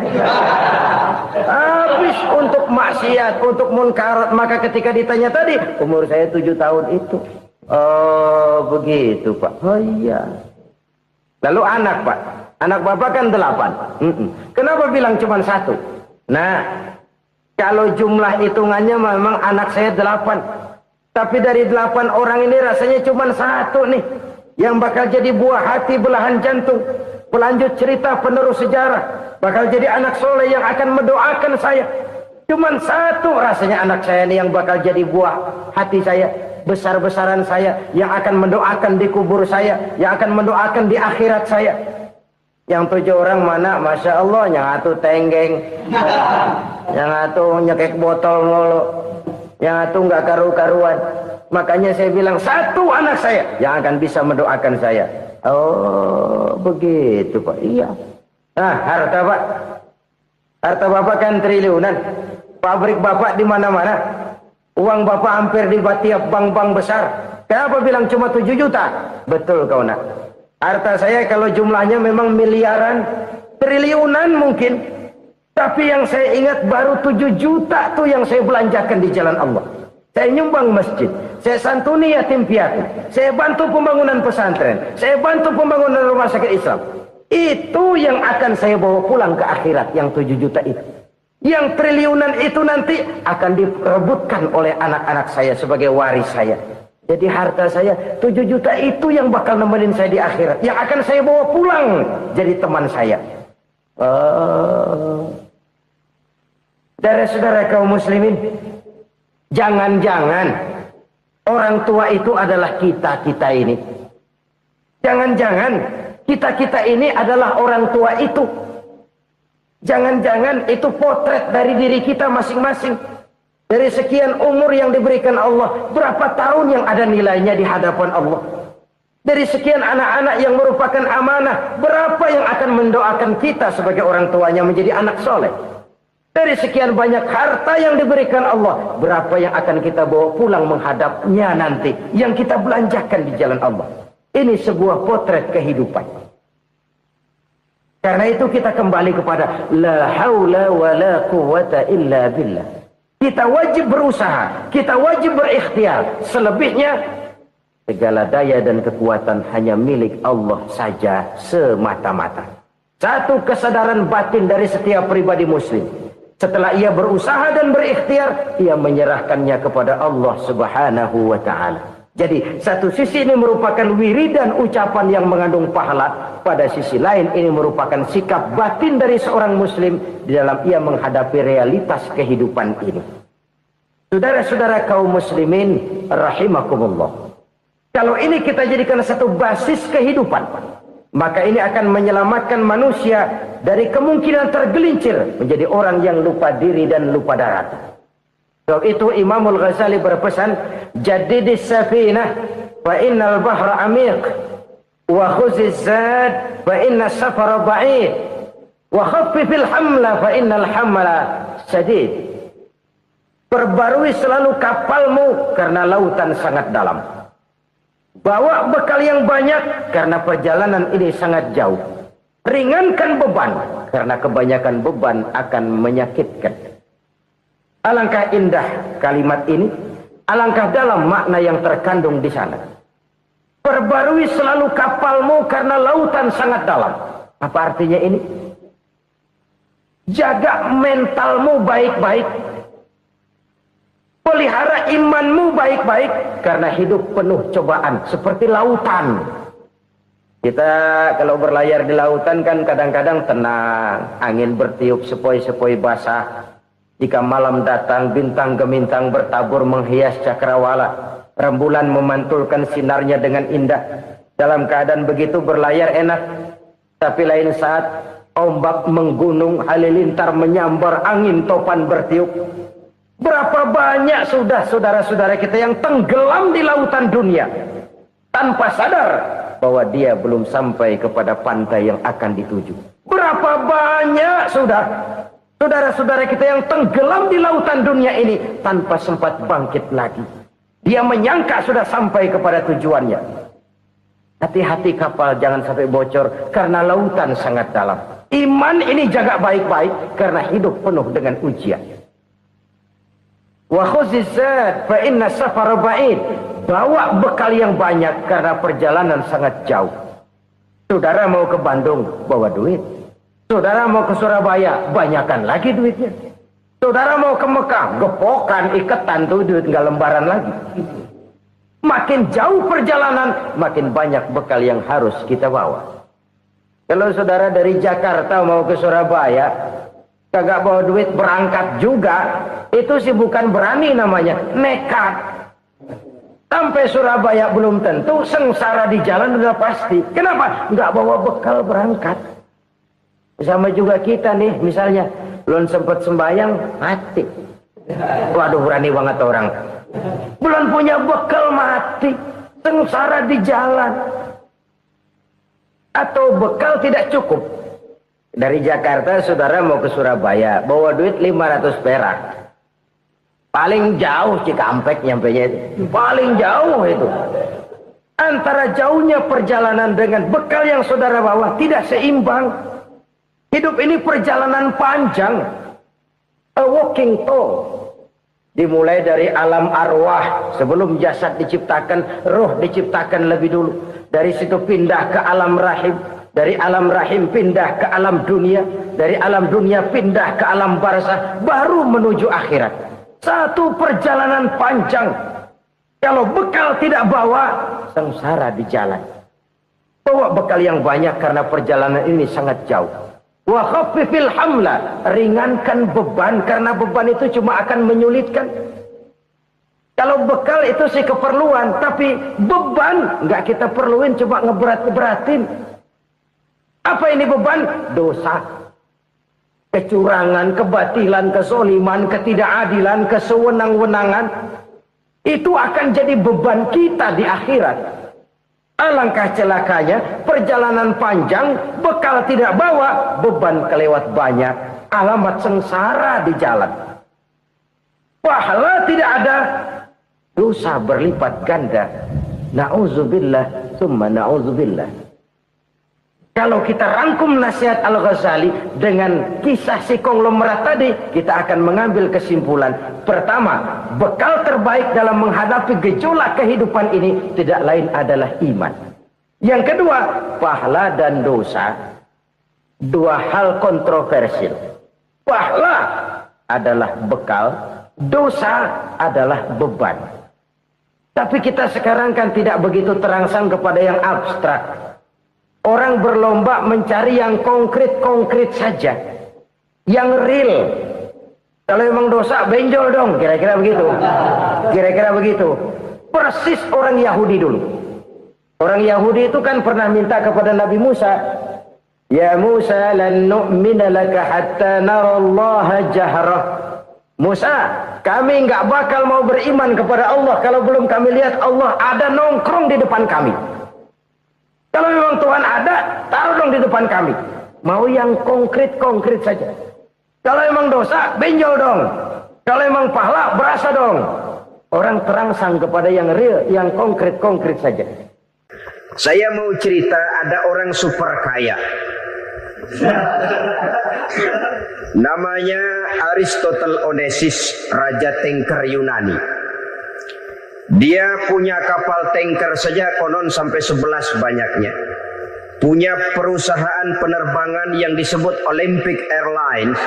Habis untuk maksiat, untuk munkarat. Maka ketika ditanya tadi, umur saya 7 tahun itu. Oh begitu Pak. Oh iya. Lalu anak Pak. Anak Bapak kan 8. Kenapa bilang cuma 1? Nah, kalau jumlah hitungannya memang anak saya 8. Tapi dari 8 orang ini rasanya cuma 1 nih. Yang bakal jadi buah hati, belahan jantung. Pelanjut cerita, penerus sejarah. Bakal jadi anak soleh yang akan mendoakan saya. Cuma 1 rasanya anak saya ini yang bakal jadi buah hati saya. Besar-besaran saya. Yang akan mendoakan di kubur saya. Yang akan mendoakan di akhirat saya. Yang 7 orang mana? Masya Allah, yang atu tenggeng. Yang atu nyekek botol mulu. Yang atu nggak karu-karuan. Makanya saya bilang 1 anak saya yang akan bisa mendoakan saya. Oh begitu Pak. Iya. Nah harta Pak. Harta Bapak kan triliunan. Pabrik Bapak di mana-mana. Uang Bapak hampir di tiap bank-bank besar. Kenapa bilang cuma 7 juta? Betul kau nak. Harta saya kalau jumlahnya memang miliaran, triliunan mungkin. Tapi yang saya ingat baru 7 juta tuh yang saya belanjakan di jalan Allah. Saya nyumbang masjid. Saya santuni yatim piatu. Saya bantu pembangunan pesantren. Saya bantu pembangunan rumah sakit Islam. Itu yang akan saya bawa pulang ke akhirat, yang 7 juta itu. Yang triliunan itu nanti akan direbutkan oleh anak-anak saya sebagai waris saya. Jadi harta saya 7 juta itu yang bakal nemenin saya di akhirat. Yang akan saya bawa pulang jadi teman saya. Saudara-saudara kaum muslimin, jangan-jangan orang tua itu adalah kita-kita ini. Jangan-jangan kita-kita ini adalah orang tua itu. Jangan-jangan itu potret dari diri kita masing-masing. Dari sekian umur yang diberikan Allah, berapa tahun yang ada nilainya di hadapan Allah? Dari sekian anak-anak yang merupakan amanah, berapa yang akan mendoakan kita sebagai orang tuanya menjadi anak soleh? Dari sekian banyak harta yang diberikan Allah, berapa yang akan kita bawa pulang menghadapnya nanti, yang kita belanjakan di jalan Allah? Ini sebuah potret kehidupan. Karena itu kita kembali kepada la haula wa la quwwata illa billah. Kita wajib berusaha, kita wajib berikhtiar. Selebihnya, segala daya dan kekuatan hanya milik Allah saja semata-mata. Satu kesadaran batin dari setiap pribadi muslim. Setelah ia berusaha dan berikhtiar, ia menyerahkannya kepada Allah Subhanahu wa ta'ala. Jadi, satu sisi ini merupakan wiridan ucapan yang mengandung pahala. Pada sisi lain, ini merupakan sikap batin dari seorang muslim di dalam ia menghadapi realitas kehidupan ini. Saudara-saudara kaum muslimin, rahimakumullah. Kalau ini kita jadikan satu basis kehidupan, maka ini akan menyelamatkan manusia dari kemungkinan tergelincir menjadi orang yang lupa diri dan lupa darat. Sebab itu Imamul Ghazali berpesan, jadidis safinah fa innal bahra amiq wa khuziz zad fa inna safara ba'id. Wa khaffifil hamla fa innal hamla syadid. Perbarui selalu kapalmu karena lautan sangat dalam. Bawa bekal yang banyak karena perjalanan ini sangat jauh. Ringankan beban karena kebanyakan beban akan menyakitkan. Alangkah indah kalimat ini, alangkah dalam makna yang terkandung di sana. Perbarui selalu kapalmu karena lautan sangat dalam. Apa artinya ini? Jaga mentalmu baik-baik. Pelihara imanmu baik-baik karena hidup penuh cobaan seperti lautan. Kita kalau berlayar di lautan kan kadang-kadang tenang, angin bertiup sepoi-sepoi basah. Jika malam datang bintang gemintang bertabur menghias cakrawala, rembulan memantulkan sinarnya dengan indah. Dalam keadaan begitu berlayar enak, tapi lain saat ombak menggunung, halilintar menyambar, angin topan bertiup. Berapa banyak sudah saudara-saudara kita yang tenggelam di lautan dunia tanpa sadar bahwa dia belum sampai kepada pantai yang akan dituju. Berapa banyak sudah saudara-saudara kita yang tenggelam di lautan dunia ini tanpa sempat bangkit lagi. Dia menyangka sudah sampai kepada tujuannya. Hati-hati kapal jangan sampai bocor karena lautan sangat dalam. Iman ini jaga baik-baik karena hidup penuh dengan ujian. Wa khuzizat fa inna safara ba'id. Bawa bekal yang banyak karena perjalanan sangat jauh. Saudara mau ke Bandung, bawa duit. Saudara mau ke Surabaya, banyakan lagi duitnya. Saudara mau ke Mekah, gepokan, iketan tuh duit nggak lembaran lagi. Makin jauh perjalanan, makin banyak bekal yang harus kita bawa. Kalau saudara dari Jakarta mau ke Surabaya, kagak bawa duit berangkat juga, itu sih bukan berani namanya, nekat. Sampai Surabaya belum tentu, sengsara di jalan udah pasti. Kenapa? Nggak bawa bekal berangkat. Sama juga kita nih, misalnya belum sempat sembahyang, mati. Waduh, berani banget orang. Belum punya bekal, mati. Sengsara di jalan. Atau bekal tidak cukup. Dari Jakarta saudara mau ke Surabaya, bawa duit 500 perak. Paling jauh Cikampek nyampenya itu. Paling jauh itu. Antara jauhnya perjalanan dengan bekal yang saudara bawa tidak seimbang. Hidup ini perjalanan panjang. A walking tour. Dimulai dari alam arwah. Sebelum jasad diciptakan, roh diciptakan lebih dulu. Dari situ pindah ke alam rahim. Dari alam rahim pindah ke alam dunia. Dari alam dunia pindah ke alam barzah. Baru menuju akhirat. Satu perjalanan panjang. Kalau bekal tidak bawa, sengsara di jalan. Bawa bekal yang banyak karena perjalanan ini sangat jauh. Wa khaffifil hamla, ringankan beban karena beban itu cuma akan menyulitkan. Kalau bekal itu sih keperluan, tapi beban nggak kita perluin, coba ngeberat-beratin. Apa ini beban? Dosa, kecurangan, kebatilan, kesoliman, ketidakadilan, kesewenang-wenangan. Itu akan jadi beban kita di akhirat. Alangkah celakanya, perjalanan panjang, bekal tidak bawa, beban kelewat banyak, alamat sengsara di jalan. Pahala tidak ada, dosa berlipat ganda. Na'udzubillah, summa na'udzubillah. Kalau kita rangkum nasihat Al-Ghazali dengan kisah si konglomerat tadi, kita akan mengambil kesimpulan. Pertama, bekal terbaik dalam menghadapi gejolak kehidupan ini tidak lain adalah iman. Yang kedua, pahala dan dosa. Dua hal kontroversial. Pahala adalah bekal, dosa adalah beban. Tapi kita sekarang kan tidak begitu terangsang kepada yang abstrak. Orang berlomba mencari yang konkret-konkret saja. Yang real. Kalau memang dosa, benjol dong. Kira-kira begitu. Kira-kira begitu. Persis orang Yahudi dulu. Orang Yahudi itu kan pernah minta kepada Nabi Musa. Ya Musa, lan nu'mina laka hatta narallaha jahrah. Musa, kami nggak bakal mau beriman kepada Allah kalau belum kami lihat Allah ada nongkrong di depan kami. Kalau memang Tuhan ada, taruh dong di depan kami. Mau yang konkret-konkret saja. Kalau emang dosa, benjol dong. Kalau emang pahala, berasa dong. Orang terangsang kepada yang real, yang konkret-konkret saja. Saya mau cerita, ada orang super kaya. Namanya Aristotle Onesius, Raja Tanker Yunani. Dia punya kapal tanker saja konon sampai 11 banyaknya. Punya perusahaan penerbangan yang disebut Olympic Airlines.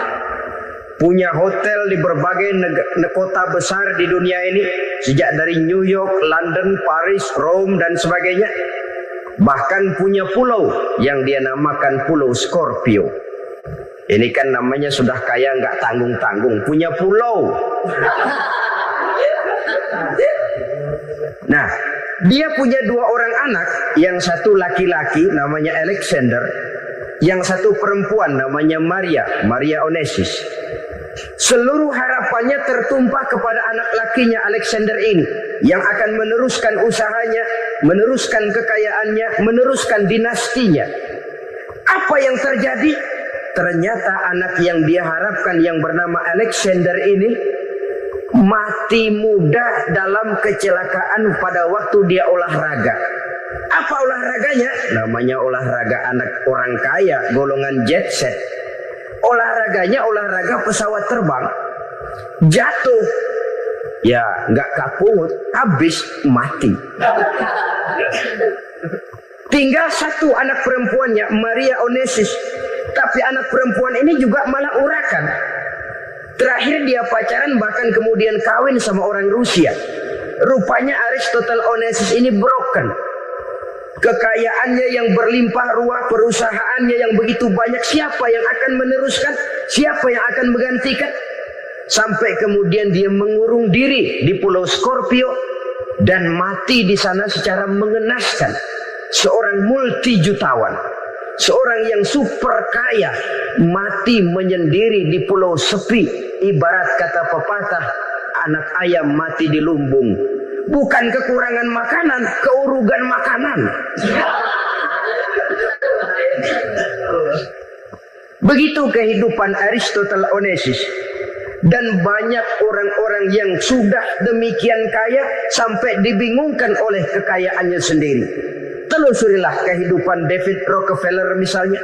Punya hotel di berbagai kota besar di dunia ini. Sejak dari New York, London, Paris, Rome dan sebagainya. Bahkan punya pulau yang dia namakan Pulau Scorpio. Ini kan namanya sudah kaya nggak tanggung-tanggung, punya pulau. Nah, dia punya 2 orang anak, yang satu laki-laki namanya Alexander, yang satu perempuan namanya Maria Onesius. Seluruh harapannya tertumpah kepada anak lakinya Alexander ini, yang akan meneruskan usahanya, meneruskan kekayaannya, meneruskan dinastinya. Apa yang terjadi? Ternyata anak yang dia harapkan yang bernama Alexander ini mati muda dalam kecelakaan pada waktu dia olahraga. Apa olahraganya? Namanya olahraga anak orang kaya, golongan jet set. Olahraganya olahraga pesawat terbang. Jatuh. Ya, nggak kaput, habis mati. Tinggal satu anak perempuannya, Maria Onesius. Tapi anak perempuan ini juga malah urakan. Terakhir dia pacaran, bahkan kemudian kawin sama orang Rusia. Rupanya Aristotle Onesius ini broken. Kekayaannya yang berlimpah ruah, perusahaannya yang begitu banyak, siapa yang akan meneruskan? Siapa yang akan menggantikan? Sampai kemudian dia mengurung diri di Pulau Scorpio dan mati di sana secara mengenaskan. Seorang multi-jutawan, seorang yang super kaya, mati menyendiri di pulau sepi. Ibarat kata pepatah, anak ayam mati di lumbung. Bukan kekurangan makanan, keurugan makanan. Begitu kehidupan Aristotle Onesius. Dan banyak orang-orang yang sudah demikian kaya sampai dibingungkan oleh kekayaannya sendiri. Telusurilah kehidupan David Rockefeller misalnya,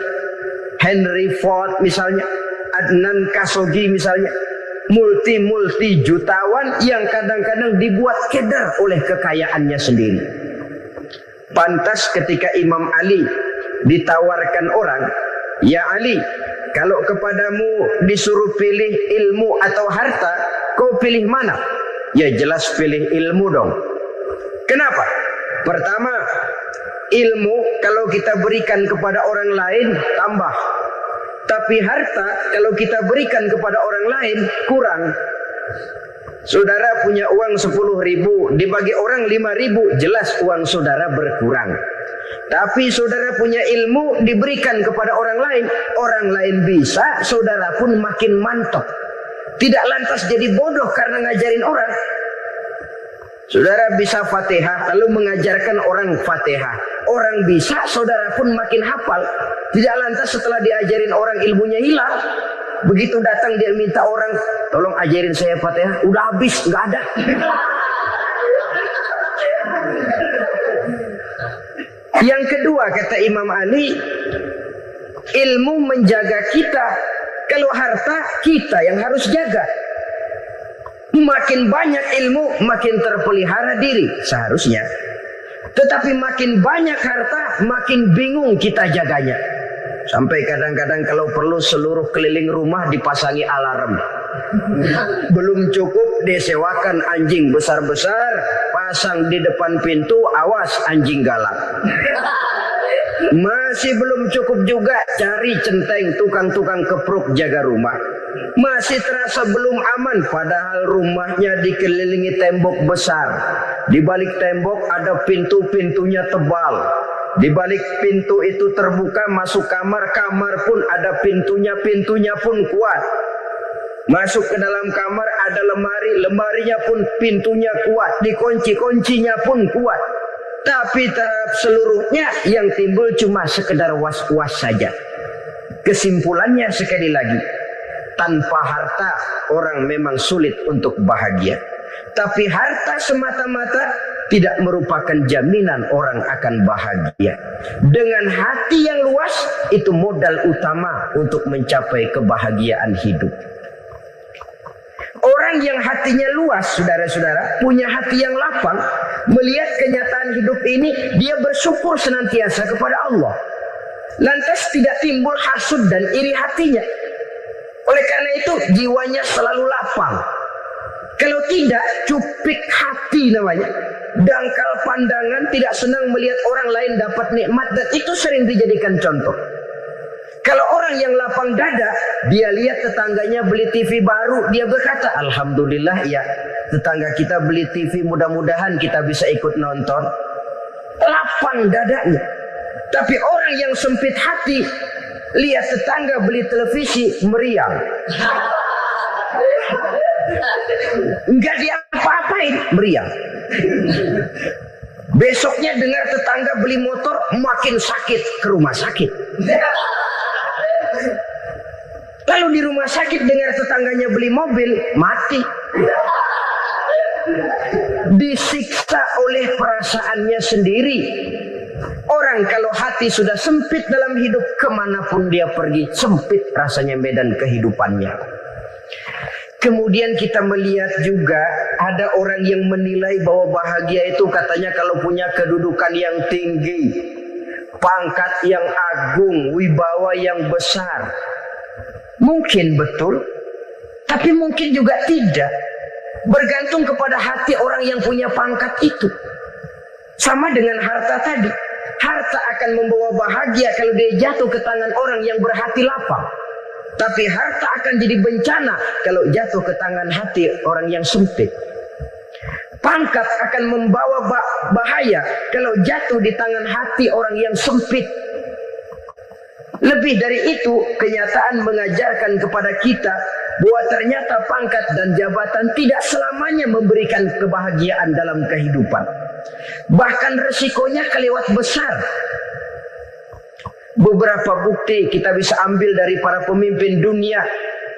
Henry Ford misalnya, Adnan Khashoggi misalnya. Multi jutawan yang kadang-kadang dibuat keder oleh kekayaannya sendiri. Pantas ketika Imam Ali ditawarkan orang, "Ya Ali, kalau kepadamu disuruh pilih ilmu atau harta, kau pilih mana?" Ya jelas pilih ilmu dong. Kenapa? Pertama, ilmu kalau kita berikan kepada orang lain tambah. Tapi harta kalau kita berikan kepada orang lain kurang. Saudara punya uang 10.000, dibagi orang 5.000, jelas uang saudara berkurang. Tapi saudara punya ilmu diberikan kepada orang lain bisa, saudara pun makin mantap. Tidak lantas jadi bodoh karena ngajarin orang. Saudara bisa Fatihah lalu mengajarkan orang Fatihah. Orang bisa, saudara pun makin hafal. Tidak lantas setelah diajarin orang ilmunya hilang. Begitu datang dia minta orang, "Tolong ajarin saya Fatihah." Udah habis, nggak ada. Yang kedua kata Imam Ali, ilmu menjaga kita. Kalau harta kita yang harus jaga. Makin banyak ilmu, makin terpelihara diri seharusnya. Tetapi makin banyak harta, makin bingung kita jaganya. Sampai kadang-kadang kalau perlu seluruh keliling rumah dipasangi alarm. Belum cukup disewakan anjing besar-besar, pasang di depan pintu, awas anjing galak. Masih belum cukup juga cari centeng tukang-tukang kepruk jaga rumah. Masih terasa belum aman, padahal rumahnya dikelilingi tembok besar. Di balik tembok ada pintu-pintunya tebal. Di balik pintu itu terbuka masuk kamar, kamar pun ada pintunya pun kuat. Masuk ke dalam kamar ada lemari, lemarinya pun pintunya kuat, dikunci, kuncinya pun kuat. Tapi tahap seluruhnya yang timbul cuma sekedar was-was saja. Kesimpulannya sekali lagi, tanpa harta orang memang sulit untuk bahagia. Tapi harta semata-mata tidak merupakan jaminan orang akan bahagia. Dengan hati yang luas, itu modal utama untuk mencapai kebahagiaan hidup. Orang yang hatinya luas, saudara-saudara, punya hati yang lapang, melihat kenyataan hidup ini, dia bersyukur senantiasa kepada Allah. Lantas tidak timbul hasud dan iri hatinya. Oleh karena itu jiwanya selalu lapang. Kalau tidak, cupik hati namanya. Dangkal pandangan, tidak senang melihat orang lain dapat nikmat, dan itu sering dijadikan contoh. Kalau orang yang lapang dada, dia lihat tetangganya beli TV baru, dia berkata, alhamdulillah ya, tetangga kita beli TV, mudah-mudahan kita bisa ikut nonton. Lapang dadanya. Tapi orang yang sempit hati, lihat tetangga beli televisi, meriang. Enggak diapa-apain, meriang. Besoknya dengar tetangga beli motor, makin sakit, ke rumah sakit. Lalu di rumah sakit dengar tetangganya beli mobil, mati. Disiksa oleh perasaannya sendiri. Orang kalau hati sudah sempit dalam hidup, kemanapun dia pergi, sempit rasanya medan kehidupannya. Kemudian kita melihat juga ada orang yang menilai bahwa bahagia itu katanya kalau punya kedudukan yang tinggi, pangkat yang agung, wibawa yang besar. Mungkin betul, tapi mungkin juga tidak. Bergantung kepada hati orang yang punya pangkat itu. Sama dengan harta tadi. Harta akan membawa bahagia kalau dia jatuh ke tangan orang yang berhati lapang. Tapi harta akan jadi bencana kalau jatuh ke tangan hati orang yang sempit. Pangkat akan membawa bahaya kalau jatuh di tangan hati orang yang sempit. Lebih dari itu, kenyataan mengajarkan kepada kita bahwa ternyata pangkat dan jabatan tidak selamanya memberikan kebahagiaan dalam kehidupan. Bahkan resikonya kelewat besar. Beberapa bukti kita bisa ambil dari para pemimpin dunia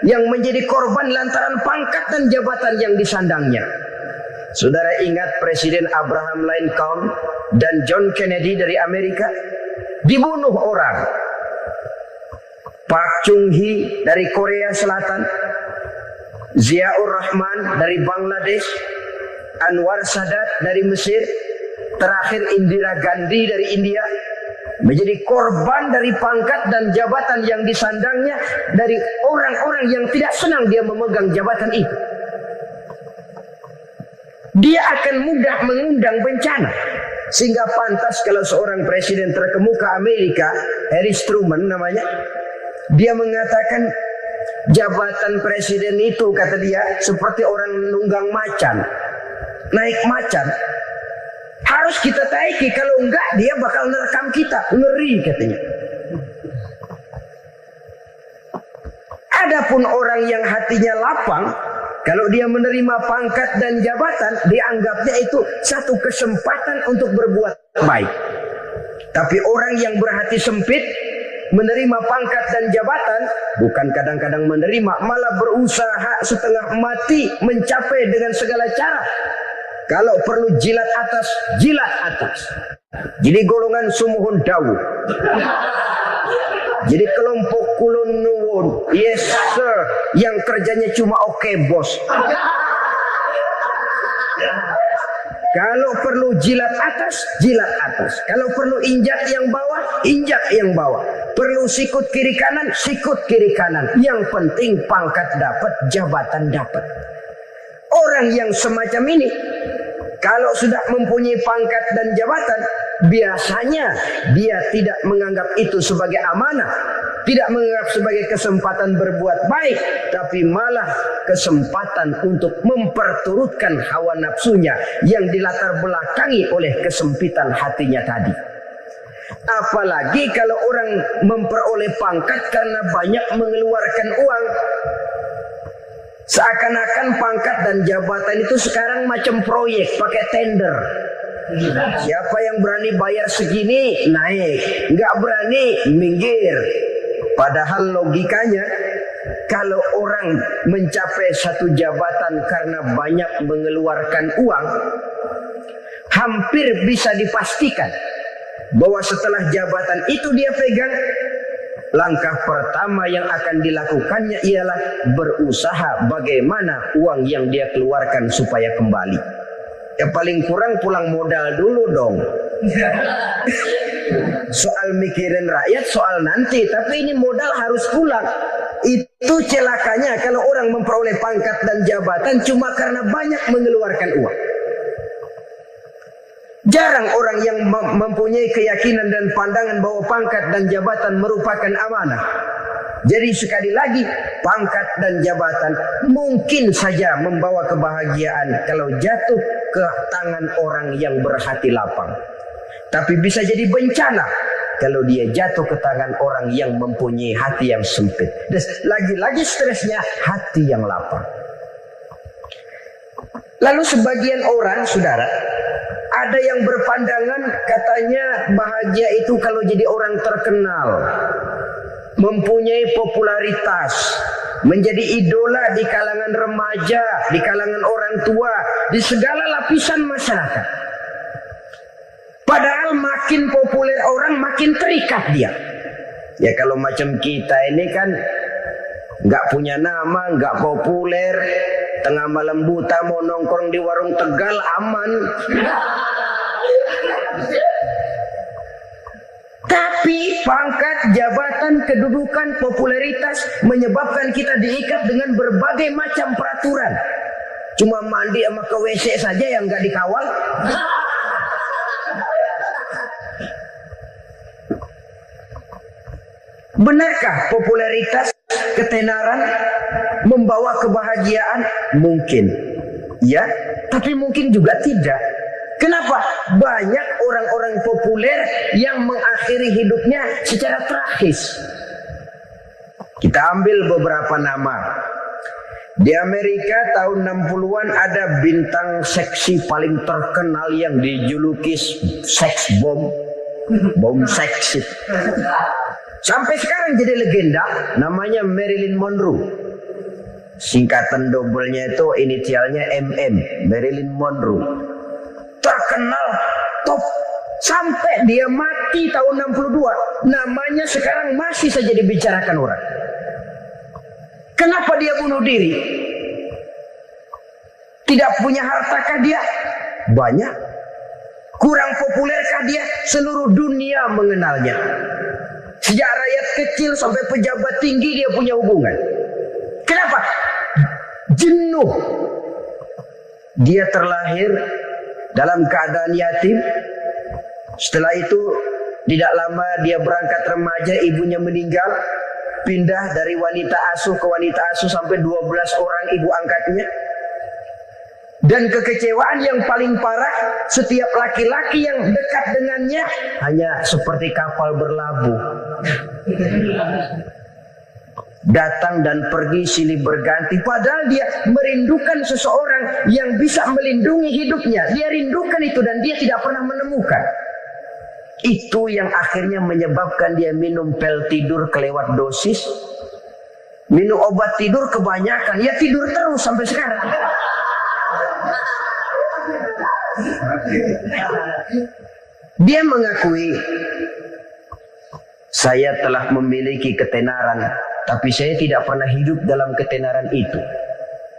yang menjadi korban lantaran pangkat dan jabatan yang disandangnya. Saudara ingat Presiden Abraham Lincoln dan John Kennedy dari Amerika dibunuh orang. Park Chung-hee dari Korea Selatan, Ziaur Rahman dari Bangladesh, Anwar Sadat dari Mesir, terakhir Indira Gandhi dari India, menjadi korban dari pangkat dan jabatan yang disandangnya dari orang-orang yang tidak senang dia memegang jabatan itu. Dia akan mudah mengundang bencana. Sehingga pantas kalau seorang presiden terkemuka Amerika, Harry Truman namanya, dia mengatakan jabatan presiden itu, kata dia, seperti orang nunggang macan, naik macan. Harus kita taiki, kalau enggak dia bakal nerekam kita, ngeri katanya. Adapun orang yang hatinya lapang, kalau dia menerima pangkat dan jabatan, dianggapnya itu satu kesempatan untuk berbuat baik. Tapi orang yang berhati sempit, menerima pangkat dan jabatan, bukan kadang-kadang menerima, malah berusaha setengah mati mencapai dengan segala cara. Kalau perlu jilat atas, jilat atas. Jadi golongan sumuhun dawu. Jadi kelompok kulon nuwun, yes sir, yang kerjanya cuma oke bos. Kalau perlu jilat atas, jilat atas. Kalau perlu injak yang bawah, injak yang bawah. Perlu sikut kiri kanan, sikut kiri kanan. Yang penting pangkat dapat, jabatan dapat. Orang yang semacam ini, kalau sudah mempunyai pangkat dan jabatan, biasanya dia tidak menganggap itu sebagai amanah, tidak menganggap sebagai kesempatan berbuat baik, tapi malah kesempatan untuk memperturutkan hawa nafsunya yang dilatar belakangi oleh kesempitan hatinya tadi. Apalagi kalau orang memperoleh pangkat karena banyak mengeluarkan uang. Seakan-akan pangkat dan jabatan itu sekarang macam proyek, pakai tender. Siapa yang berani bayar segini, naik. Nggak berani, minggir. Padahal logikanya, kalau orang mencapai satu jabatan karena banyak mengeluarkan uang, hampir bisa dipastikan bahwa setelah jabatan itu dia pegang, langkah pertama yang akan dilakukannya ialah berusaha bagaimana uang yang dia keluarkan supaya kembali. Ya paling kurang pulang modal dulu dong. Soal mikirin rakyat soal nanti, tapi ini modal harus pulang. Itu celakanya kalau orang memperoleh pangkat dan jabatan cuma karena banyak mengeluarkan uang. Jarang orang yang mempunyai keyakinan dan pandangan bahwa pangkat dan jabatan merupakan amanah. Jadi sekali lagi, pangkat dan jabatan mungkin saja membawa kebahagiaan kalau jatuh ke tangan orang yang berhati lapang. Tapi bisa jadi bencana kalau dia jatuh ke tangan orang yang mempunyai hati yang sempit. Dan lagi-lagi stresnya hati yang lapang. Lalu sebagian orang, saudara, ada yang berpandangan katanya bahagia itu kalau jadi orang terkenal, mempunyai popularitas, menjadi idola di kalangan remaja, di kalangan orang tua, di segala lapisan masyarakat. Padahal makin populer orang makin terikat dia. Ya kalau macam kita ini kan nggak punya nama, nggak populer, tengah malam buta mau nongkrong di warung Tegal aman. Tapi pangkat, jabatan, kedudukan, popularitas menyebabkan kita diikat dengan berbagai macam peraturan. Cuma mandi sama ke WC saja yang nggak dikawal. Benarkah popularitas, ketenaran membawa kebahagiaan? Mungkin. Ya, tapi mungkin juga tidak. Kenapa? Banyak orang-orang populer yang mengakhiri hidupnya secara tragis. Kita ambil beberapa nama. Di Amerika tahun 60-an ada bintang seksi paling terkenal yang dijuluki sex bomb. Bom seksi. Sampai sekarang jadi legenda, namanya Marilyn Monroe. Singkatan dobelnya itu inisialnya MM, Marilyn Monroe. Terkenal, top, sampai dia mati tahun 62. Namanya sekarang masih saja dibicarakan orang. Kenapa dia bunuh diri? Tidak punya hartakah dia? Banyak. Kurang populerkah dia? Seluruh dunia mengenalnya. Sejak rakyat kecil sampai pejabat tinggi dia punya hubungan. Kenapa? Jenuh. Dia terlahir dalam keadaan yatim. Setelah itu tidak lama dia berangkat remaja, ibunya meninggal. Pindah dari wanita asuh ke wanita asuh sampai 12 orang ibu angkatnya. Dan kekecewaan yang paling parah, setiap laki-laki yang dekat dengannya hanya seperti kapal berlabuh. Datang dan pergi silih berganti. Padahal dia merindukan seseorang yang bisa melindungi hidupnya. Dia rindukan itu dan dia tidak pernah menemukan. Itu yang akhirnya menyebabkan dia minum pil tidur kelewat dosis. Minum obat tidur kebanyakan. Ya tidur terus sampai sekarang. Dia mengakui, saya telah memiliki ketenaran, tapi saya tidak pernah hidup dalam ketenaran itu.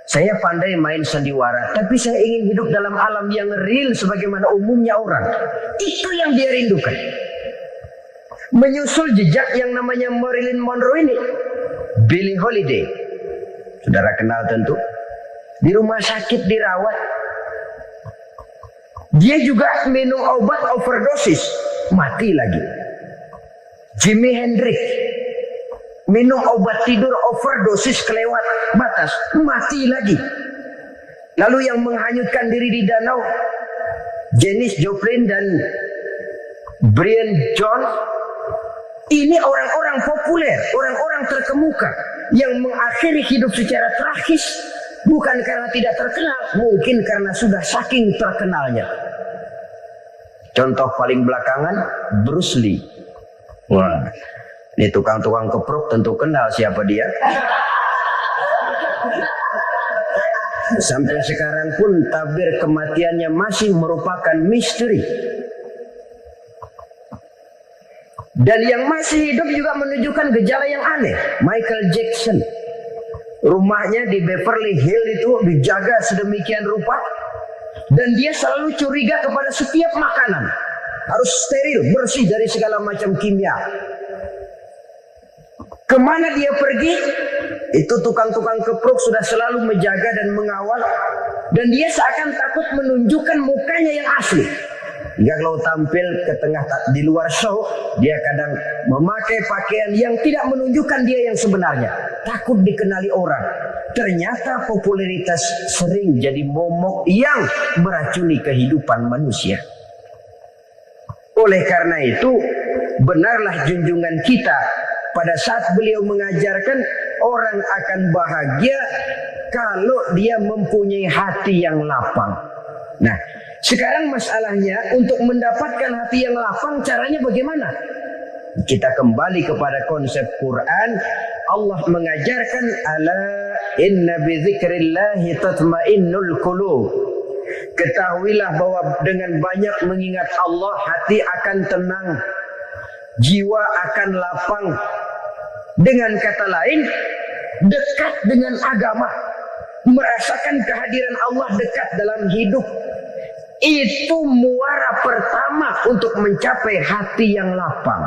Saya pandai main sandiwara, tapi saya ingin hidup dalam alam yang real sebagaimana umumnya orang. Itu yang dia rindukan. Menyusul jejak yang namanya Marilyn Monroe ini, Billie Holiday, saudara kenal tentu. Di rumah sakit dirawat. Dia juga minum obat overdosis, mati lagi. Jimi Hendrix minum obat tidur overdosis kelewat batas, mati lagi. Lalu yang menghanyutkan diri di danau, Janis Joplin dan Brian Jones. Ini orang-orang populer, orang-orang terkemuka yang mengakhiri hidup secara tragis. Bukan karena tidak terkenal, mungkin karena sudah saking terkenalnya. Contoh paling belakangan, Bruce Lee. Wah, Ini tukang-tukang keprok tentu kenal siapa dia. Sampai sekarang pun tabir kematiannya masih merupakan misteri. Dan yang masih hidup juga menunjukkan gejala yang aneh. Michael Jackson, rumahnya di Beverly Hills itu dijaga sedemikian rupa, dan dia selalu curiga kepada setiap makanan harus steril, bersih dari segala macam kimia. Kemana dia pergi, itu tukang-tukang keprok sudah selalu menjaga dan mengawal, dan dia seakan takut menunjukkan mukanya yang asli. Hingga kalau tampil ke tengah di luar show, dia kadang memakai pakaian yang tidak menunjukkan dia yang sebenarnya. Takut dikenali orang. Ternyata popularitas sering jadi momok yang meracuni kehidupan manusia. Oleh karena itu, benarlah junjungan kita pada saat beliau mengajarkan orang akan bahagia kalau dia mempunyai hati yang lapang. Nah, sekarang masalahnya untuk mendapatkan hati yang lapang caranya bagaimana? Kita kembali kepada konsep Quran. Allah mengajarkan ala inna bi dzikrillahi tatmainnul qulub. Ketahuilah bahwa dengan banyak mengingat Allah, hati akan tenang, jiwa akan lapang. Dengan kata lain, dekat dengan agama, merasakan kehadiran Allah dekat dalam hidup. Itu muara pertama untuk mencapai hati yang lapang.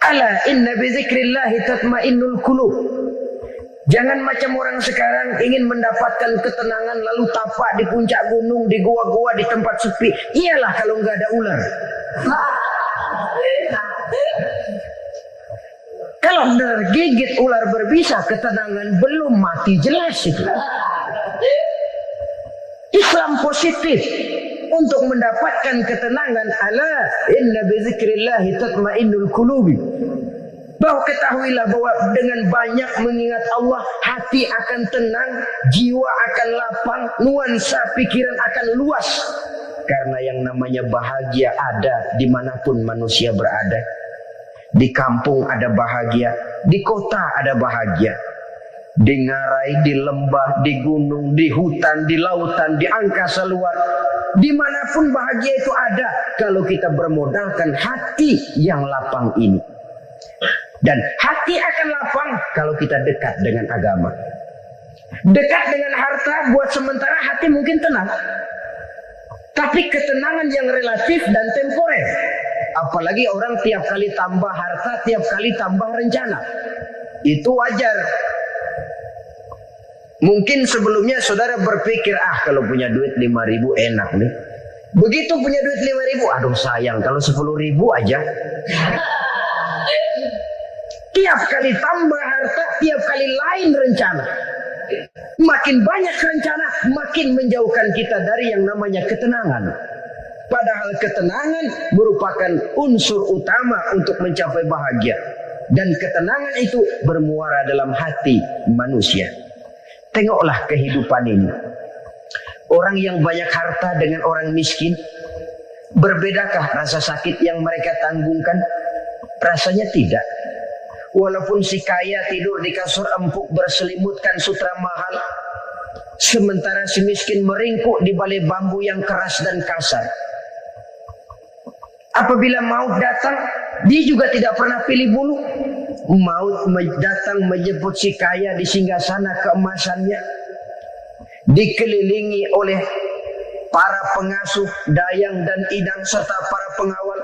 Ala inna bi dzikrillahi tatmainnul qulub. Jangan macam orang sekarang ingin mendapatkan ketenangan lalu tapak di puncak gunung, di gua-gua, di tempat sepi. Iyalah kalau nggak ada ular. Kalau tergigit ular berbisa, ketenangan belum mati jelas itu. Islam positif untuk mendapatkan ketenangan. Ala inna bi dzikrillahi tatmainnul qulubi. Bahwa ketahuilah bahwa dengan banyak mengingat Allah, hati akan tenang, jiwa akan lapang, nuansa pikiran akan luas. Karena yang namanya bahagia ada dimanapun manusia berada. Di kampung ada bahagia, di kota ada bahagia. Di ngarai, di lembah, di gunung, di hutan, di lautan, di angkasa luar. Dimanapun bahagia itu ada kalau kita bermodalkan hati yang lapang ini. Dan hati akan lapang kalau kita dekat dengan agama. Dekat dengan harta buat sementara hati mungkin tenang. Tapi ketenangan yang relatif dan temporer. Apalagi orang tiap kali tambah harta, tiap kali tambah rencana. Itu wajar. Mungkin sebelumnya saudara berpikir, kalau punya duit 5.000 enak nih. Begitu punya duit 5.000, aduh sayang kalau 10.000 aja. Tiap kali tambah harta, tiap kali lain rencana. Makin banyak rencana, makin menjauhkan kita dari yang namanya ketenangan. Padahal ketenangan merupakan unsur utama untuk mencapai bahagia. Dan ketenangan itu bermuara dalam hati manusia. Tengoklah kehidupan ini. Orang yang banyak harta dengan orang miskin, berbedakah rasa sakit yang mereka tanggungkan? Rasanya tidak. Walaupun si kaya tidur di kasur empuk berselimutkan sutra mahal, sementara si miskin meringkuk di balai bambu yang keras dan kasar. Apabila maut datang, dia juga tidak pernah pilih bulu. Maut datang menjemput si kaya di singgasana keemasannya, dikelilingi oleh para pengasuh, dayang dan idang serta para pengawal.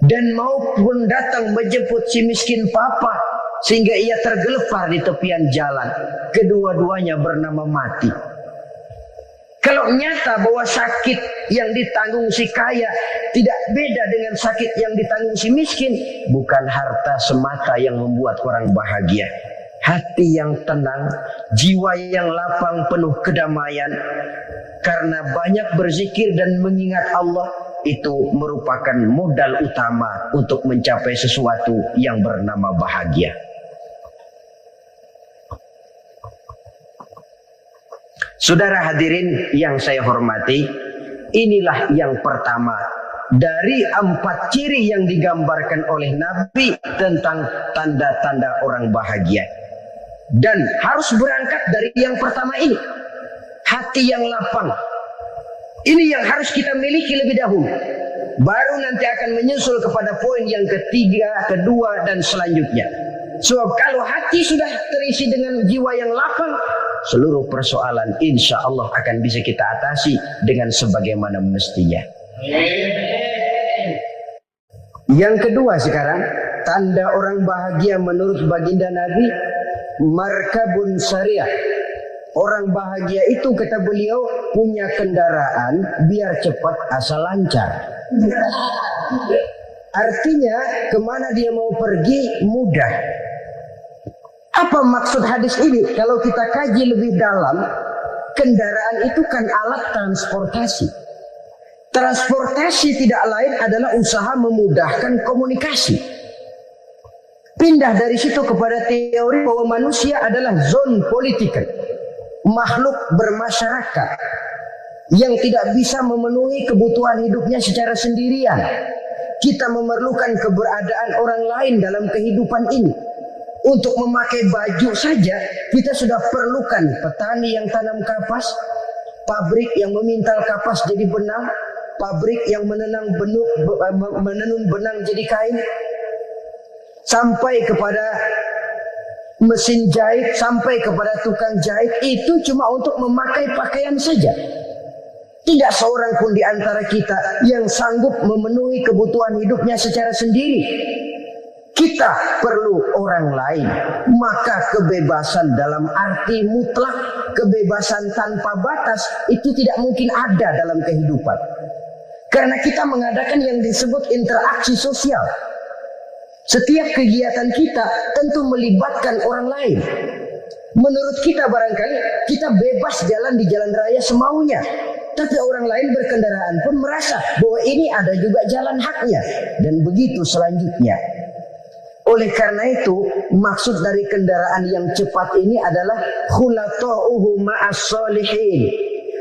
Dan maupun datang menjemput si miskin papa sehingga ia tergelepar di tepian jalan. Kedua-duanya bernama mati. Kalau nyata bahwa sakit yang ditanggung si kaya tidak beda dengan sakit yang ditanggung si miskin, bukan harta semata yang membuat orang bahagia. Hati yang tenang, jiwa yang lapang penuh kedamaian. Karena banyak berzikir dan mengingat Allah, itu merupakan modal utama untuk mencapai sesuatu yang bernama bahagia. Saudara hadirin yang saya hormati, inilah yang pertama dari 4 ciri yang digambarkan oleh Nabi tentang tanda-tanda orang bahagia. Dan harus berangkat dari yang pertama ini, hati yang lapang. Ini yang harus kita miliki lebih dahulu. Baru nanti akan menyusul kepada poin yang ketiga, kedua, dan selanjutnya. Sebab kalau hati sudah terisi dengan jiwa yang lapang, seluruh persoalan insya Allah akan bisa kita atasi dengan sebagaimana mestinya. Yang kedua sekarang, tanda orang bahagia menurut baginda Nabi, markabun syariah. Orang bahagia itu kata beliau punya kendaraan biar cepat asal lancar. Artinya kemana dia mau pergi mudah. Apa maksud hadis ini? Kalau kita kaji lebih dalam, kendaraan itu kan alat transportasi. Transportasi tidak lain adalah usaha memudahkan komunikasi. Pindah dari situ kepada teori bahwa manusia adalah zon political, makhluk bermasyarakat yang tidak bisa memenuhi kebutuhan hidupnya secara sendirian. Kita memerlukan keberadaan orang lain dalam kehidupan ini. Untuk memakai baju saja kita sudah perlukan petani yang tanam kapas, pabrik yang memintal kapas jadi benang, pabrik yang menenun benang jadi kain, sampai kepada mesin jahit, sampai kepada tukang jahit. Itu cuma untuk memakai pakaian saja. Tidak seorang pun di antara kita yang sanggup memenuhi kebutuhan hidupnya secara sendiri. Kita perlu orang lain. Maka kebebasan dalam arti mutlak, kebebasan tanpa batas, itu tidak mungkin ada dalam kehidupan. Karena kita mengadakan yang disebut interaksi sosial. Setiap kegiatan kita tentu melibatkan orang lain. Menurut kita barangkali kita bebas jalan di jalan raya semaunya. Tapi orang lain berkendaraan pun merasa bahwa ini ada juga jalan haknya. Dan begitu selanjutnya. Oleh karena itu, maksud dari kendaraan yang cepat ini adalah khulata'uhu ma'as solihin.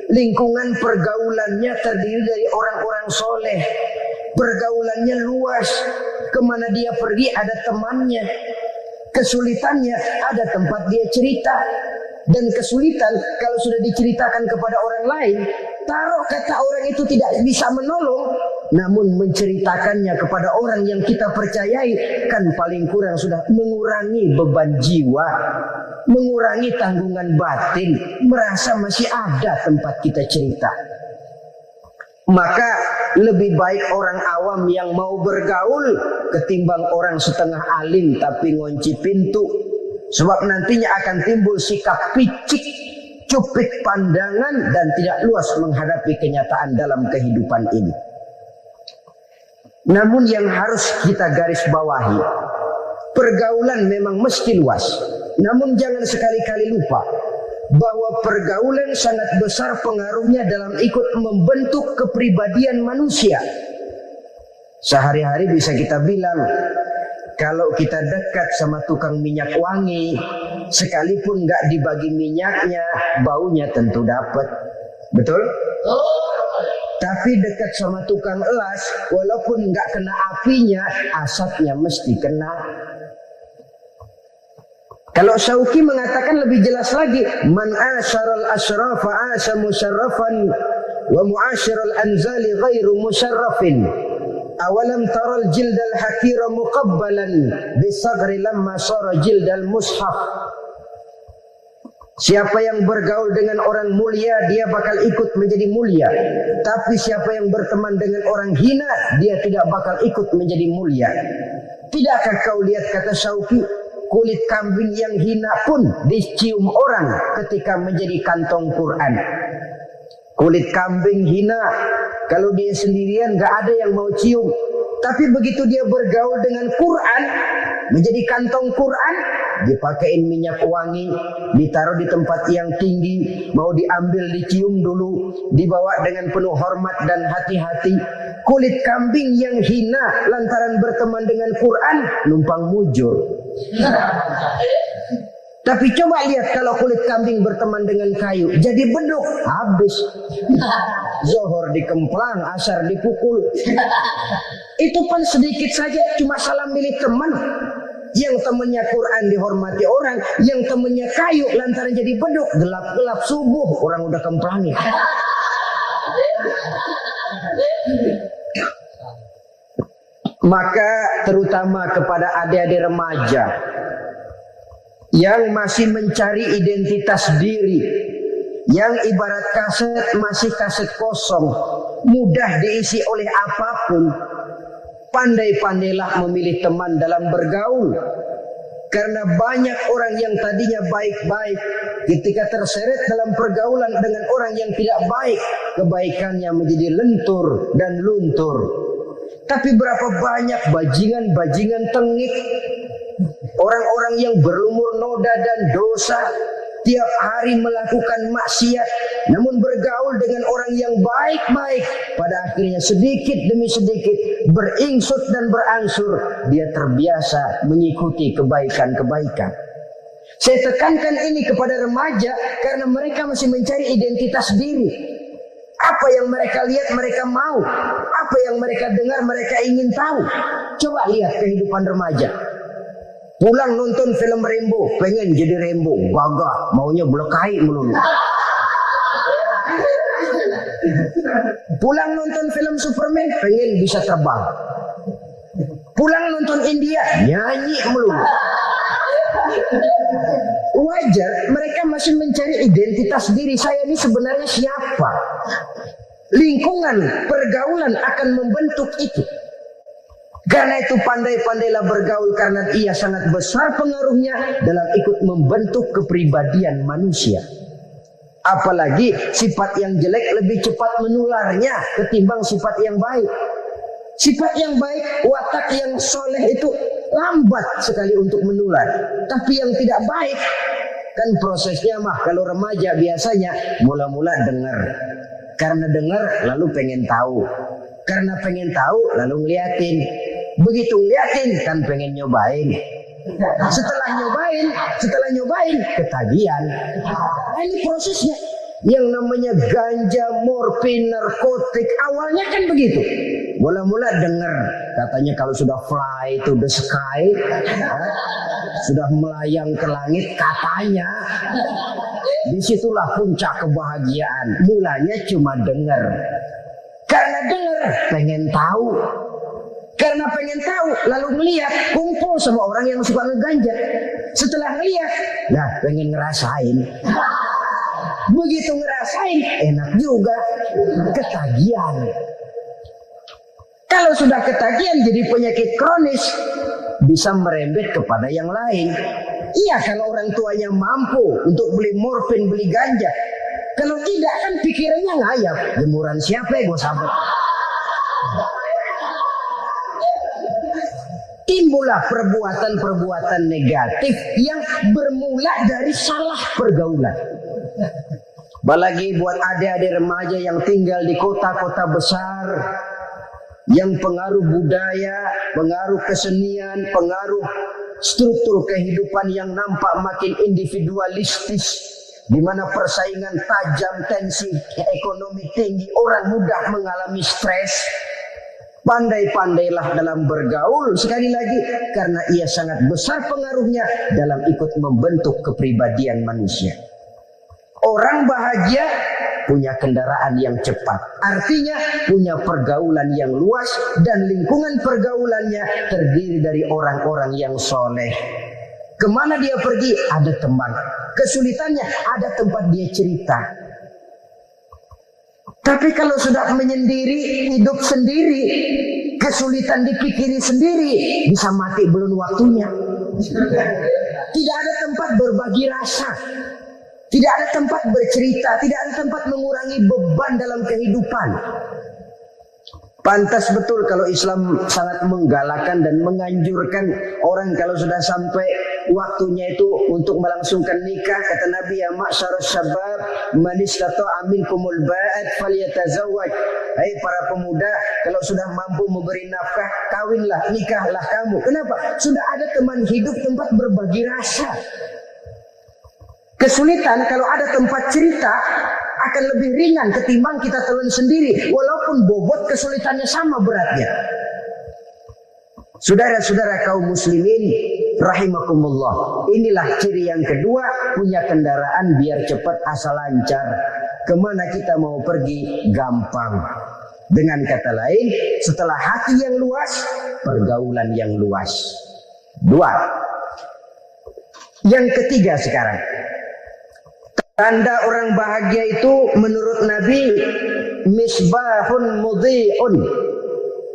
Lingkungan pergaulannya terdiri dari orang-orang soleh. Pergaulannya luas. Kemana dia pergi ada temannya. Kesulitannya ada tempat dia cerita. Dan kesulitan kalau sudah diceritakan kepada orang lain, taruh kata orang itu tidak bisa menolong, namun menceritakannya kepada orang yang kita percayai, kan paling kurang sudah mengurangi beban jiwa, mengurangi tanggungan batin, merasa masih ada tempat kita cerita. Maka lebih baik orang awam yang mau bergaul ketimbang orang setengah alim tapi ngunci pintu. Sebab nantinya akan timbul sikap picik, cupik pandangan, dan tidak luas menghadapi kenyataan dalam kehidupan ini. Namun yang harus kita garis bawahi, pergaulan memang mesti luas. Namun jangan sekali-kali lupa bahwa pergaulan sangat besar pengaruhnya dalam ikut membentuk kepribadian manusia. Sehari-hari bisa kita bilang, kalau kita dekat sama tukang minyak wangi, sekalipun nggak dibagi minyaknya, baunya tentu dapat. Betul? Tapi dekat sama tukang elas, walaupun nggak kena apinya, asapnya mesti kena. Kalau Syauqi mengatakan lebih jelas lagi, man asyaral asrafa asa musyarrafan wa muasyiral anzali ghairu musyarrafin. Awalam taral jildal hakira muqabbalan bisagri lamma sara jildal mushaf. Siapa yang bergaul dengan orang mulia, dia bakal ikut menjadi mulia. Tapi siapa yang berteman dengan orang hina, dia tidak bakal ikut menjadi mulia. Tidakkah kau lihat, kata Syauqi, kulit kambing yang hina pun dicium orang ketika menjadi kantong Quran. Kulit kambing hina, kalau dia sendirian gak ada yang mau cium. Tapi begitu dia bergaul dengan Quran, menjadi kantong Quran, dipakein minyak wangi, ditaruh di tempat yang tinggi, mau diambil dicium dulu, dibawa dengan penuh hormat dan hati-hati. Kulit kambing yang hina lantaran berteman dengan Quran, numpang mujur. Tapi coba lihat kalau kulit kambing berteman dengan kayu, jadi beduk, habis. Zohor dikemplang, asar dipukul. Itu pun sedikit saja, cuma salah milih teman. Yang temannya Quran dihormati orang, yang temannya kayu lantaran jadi beduk, gelap-gelap subuh orang udah kemplangin. Maka terutama kepada adik-adik remaja yang masih mencari identitas diri, yang ibarat kaset masih kaset kosong, mudah diisi oleh apapun, pandai-pandailah memilih teman dalam bergaul. Karena banyak orang yang tadinya baik-baik, ketika terseret dalam pergaulan dengan orang yang tidak baik, kebaikannya menjadi lentur dan luntur. Tapi berapa banyak bajingan-bajingan tengik, orang-orang yang berlumur noda dan dosa, tiap hari melakukan maksiat, namun bergaul dengan orang yang baik-baik, pada akhirnya sedikit demi sedikit beringsut dan berangsur dia terbiasa mengikuti kebaikan-kebaikan. Saya tekankan ini kepada remaja karena mereka masih mencari identitas diri. Apa yang mereka lihat mereka mau, apa yang mereka dengar mereka ingin tahu. Coba lihat kehidupan remaja. Pulang nonton film Rambo, pengen jadi Rambo, gagah, maunya belekai melulu. Pulang nonton film Superman, pengen bisa terbang. Pulang nonton India, nyanyi melulu. Wajar, mereka masih mencari identitas diri. Saya ini sebenarnya siapa? Lingkungan, pergaulan akan membentuk itu. Karena itu pandai-pandailah bergaul karena ia sangat besar pengaruhnya dalam ikut membentuk kepribadian manusia. Apalagi sifat yang jelek lebih cepat menularnya ketimbang sifat yang baik. Sifat yang baik, watak yang soleh itu lambat sekali untuk menular. Tapi yang tidak baik, kan prosesnya mah kalau remaja biasanya mula-mula dengar. Karena dengar lalu pengen tahu. Karena pengen tahu lalu ngeliatin. Begitu ngeliatin kan pengen nyobain. Setelah nyobain ketagihan. Nah, ini prosesnya. Yang namanya ganja, morfin, narkotik awalnya kan begitu. Mula-mula dengar katanya kalau sudah fly to the sky, sudah melayang ke langit katanya, disitulah puncak kebahagiaan. Mulanya cuma dengar. Karena dengar pengen tahu. Karena pengen tahu lalu melihat, kumpul sama orang yang suka ngeganja. Setelah melihat, nah pengen ngerasain. Begitu ngerasain, enak juga, ketagihan. Kalau sudah ketagihan jadi penyakit kronis, bisa merembet kepada yang lain. Iya kalau orang tuanya mampu untuk beli morfin, beli ganja. Kalau tidak kan pikirannya ngayap. Jemuran siapa ya gue sahabat. Timbullah perbuatan-perbuatan negatif yang bermula dari salah pergaulan. Apalagi buat adik-adik remaja yang tinggal di kota-kota besar, yang pengaruh budaya, pengaruh kesenian, pengaruh struktur kehidupan yang nampak makin individualistis, di mana persaingan tajam, tensi ekonomi tinggi, orang mudah mengalami stres. Pandai-pandailah dalam bergaul, sekali lagi karena ia sangat besar pengaruhnya dalam ikut membentuk kepribadian manusia. Orang bahagia punya kendaraan yang cepat, artinya punya pergaulan yang luas dan lingkungan pergaulannya terdiri dari orang-orang yang soleh. Kemana dia pergi ada teman, kesulitannya ada tempat dia cerita. Tapi kalau sudah menyendiri, hidup sendiri, kesulitan dipikiri sendiri, bisa mati belum waktunya. Tidak ada tempat berbagi rasa, tidak ada tempat bercerita, tidak ada tempat mengurangi beban dalam kehidupan. Pantas betul kalau Islam sangat menggalakkan dan menganjurkan orang kalau sudah sampai waktunya itu untuk melangsungkan nikah. Kata Nabi, ya ma'syarus syabab man istata'a minkumul ba'at falyatazawwaj. Hai para pemuda, kalau sudah mampu memberi nafkah, kawinlah, nikahlah kamu. Kenapa? Sudah ada teman hidup, tempat berbagi rasa. Kesulitan kalau ada tempat cerita akan lebih ringan ketimbang kita telan sendiri, walaupun bobot kesulitannya sama beratnya. Saudara-saudara kaum muslimin rahimakumullah, inilah ciri yang kedua, punya kendaraan biar cepat asal lancar. Kemana kita mau pergi gampang. Dengan kata lain, setelah hati yang luas, pergaulan yang luas. Dua. Yang ketiga sekarang, tanda orang bahagia itu menurut Nabi misbahun mudhi'un,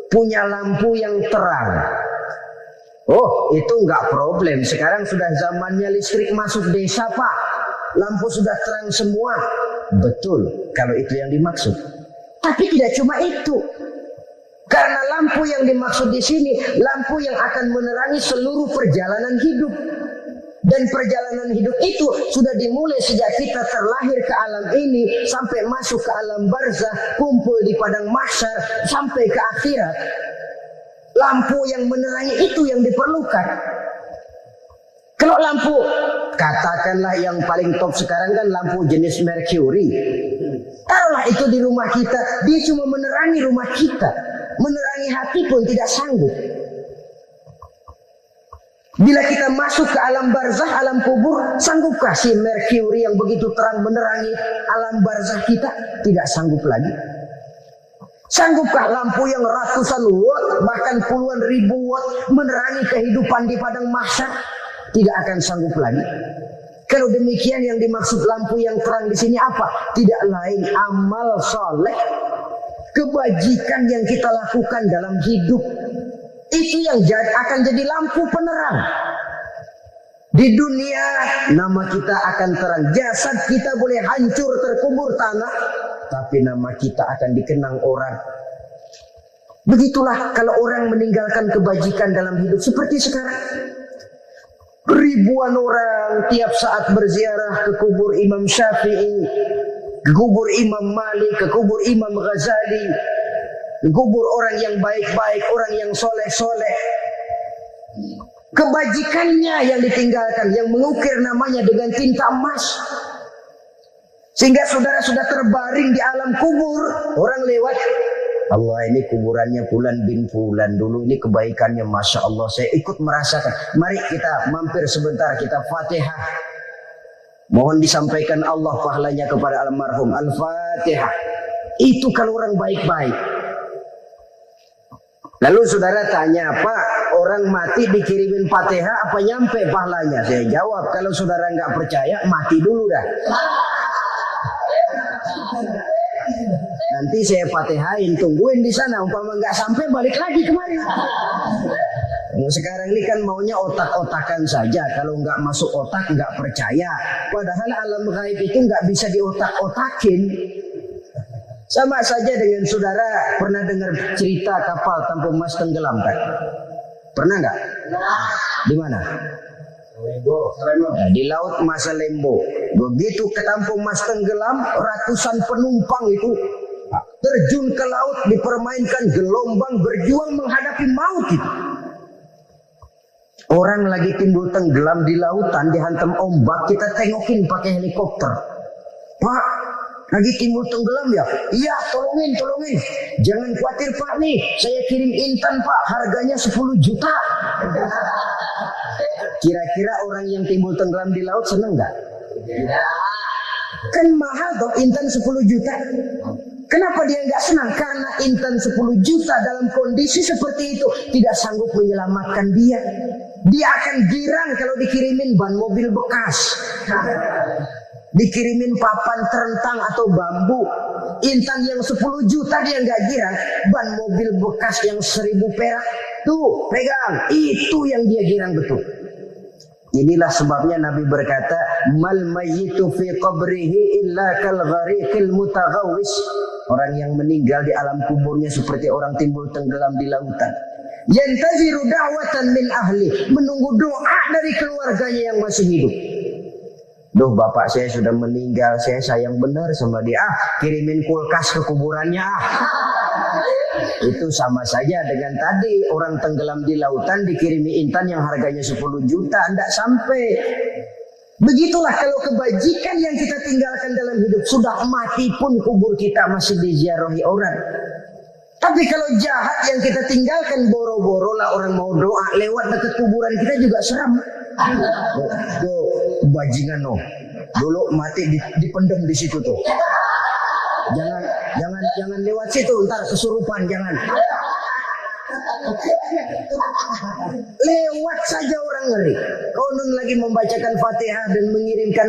punya lampu yang terang. Oh, itu enggak problem. Sekarang sudah zamannya listrik masuk desa, Pak. Lampu sudah terang semua. Betul, kalau itu yang dimaksud. Tapi tidak cuma itu. Karena lampu yang dimaksud di sini, lampu yang akan menerangi seluruh perjalanan hidup. Dan perjalanan hidup itu sudah dimulai sejak kita terlahir ke alam ini sampai masuk ke alam barzah, kumpul di padang mahsyar sampai ke akhirat. Lampu yang menerangi itu yang diperlukan. Kalau lampu, katakanlah yang paling top sekarang kan lampu jenis Mercury. Taruhlah itu di rumah kita, dia cuma menerangi rumah kita. Menerangi hati pun tidak sanggup. Bila kita masuk ke alam barzah, alam kubur, sanggupkah si Mercury yang begitu terang menerangi alam barzah kita? Tidak sanggup lagi. Sanggupkah lampu yang ratusan watt, bahkan puluhan ribu watt menerangi kehidupan di padang mahsyar? Tidak akan sanggup lagi. Kalau demikian yang dimaksud lampu yang terang di sini apa? Tidak lain amal soleh, kebajikan yang kita lakukan dalam hidup. Itu yang akan jadi lampu penerang. Di dunia nama kita akan terang. Jasad kita boleh hancur terkubur tanah, tapi nama kita akan dikenang orang. Begitulah kalau orang meninggalkan kebajikan dalam hidup seperti sekarang. Ribuan orang tiap saat berziarah ke kubur Imam Syafi'i, ke kubur Imam Malik, ke kubur Imam Ghazali, ke kubur orang yang baik-baik, orang yang soleh-soleh. Kebajikannya yang ditinggalkan, yang mengukir namanya dengan tinta emas. Sehingga saudara sudah terbaring di alam kubur, orang lewat, Allah ini kuburannya Fulan bin Fulan, dulu ini kebaikannya Masya Allah, saya ikut merasakan. Mari kita mampir sebentar, kita Fatihah. Mohon disampaikan Allah pahalanya kepada almarhum. Al-Fatihah. Itu kalau orang baik-baik. Lalu saudara tanya, Pak, orang mati dikirimin Fatihah apa nyampe pahalanya? Saya jawab, kalau saudara nggak percaya, mati dulu dah. Nanti saya Fatihain, tungguin di sana. Umpama nggak sampai, balik lagi kemari. Sekarang ini kan maunya otak-otakan saja. Kalau nggak masuk otak, nggak percaya. Padahal alam gaib itu nggak bisa diotak-otakin. Sama saja dengan saudara pernah dengar cerita kapal Tampu Mas tenggelam kan? Pernah nggak? Di mana? Nah, di laut Masalembo. Begitu ke Tampu Mas tenggelam, ratusan penumpang itu terjun ke laut, dipermainkan gelombang, berjuang menghadapi maut itu. Orang lagi timbul tenggelam di lautan, dihantam ombak, kita tengokin pakai helikopter. Pak, lagi timbul tenggelam ya? Iya, tolongin. Jangan khawatir Pak nih, saya kirim intan Pak, harganya 10 juta. Kira-kira orang yang timbul tenggelam di laut seneng nggak? Kan mahal toh intan 10 juta. Kenapa dia nggak senang? Karena intan 10 juta dalam kondisi seperti itu tidak sanggup menyelamatkan dia. Dia akan girang kalau dikirimin ban mobil bekas, dikirimin papan terentang atau bambu. Intan yang 10 juta dia nggak girang. Ban mobil bekas yang 1000 perak, tuh pegang, itu yang dia girang betul. Inilah sebabnya Nabi berkata, mal mayyitu fi qabrihi illa kal ghariqil mutaghawwis. Orang yang meninggal di alam kuburnya seperti orang timbul tenggelam di lautan. Yantaziru da'watan min ahli, menunggu doa dari keluarganya yang masih hidup. Duh, bapak saya sudah meninggal, saya sayang benar sama dia. Kirimin kulkas ke kuburannya. Itu sama saja dengan tadi orang tenggelam di lautan dikirimi intan yang harganya 10 juta, enggak sampai. Begitulah kalau kebajikan yang kita tinggalkan dalam hidup, sudah mati pun kubur kita masih diziarahi orang. Tapi kalau jahat yang kita tinggalkan, boro-boro lah orang mau doa lewat dekat kuburan kita juga seram. Tuh bajingan no, dulu mati dipendem di situ tuh. Jangan lewat situ, ntar kesurupan, jangan. Lewat saja orang ngeri. Konon lagi membacakan Fatihah dan mengirimkan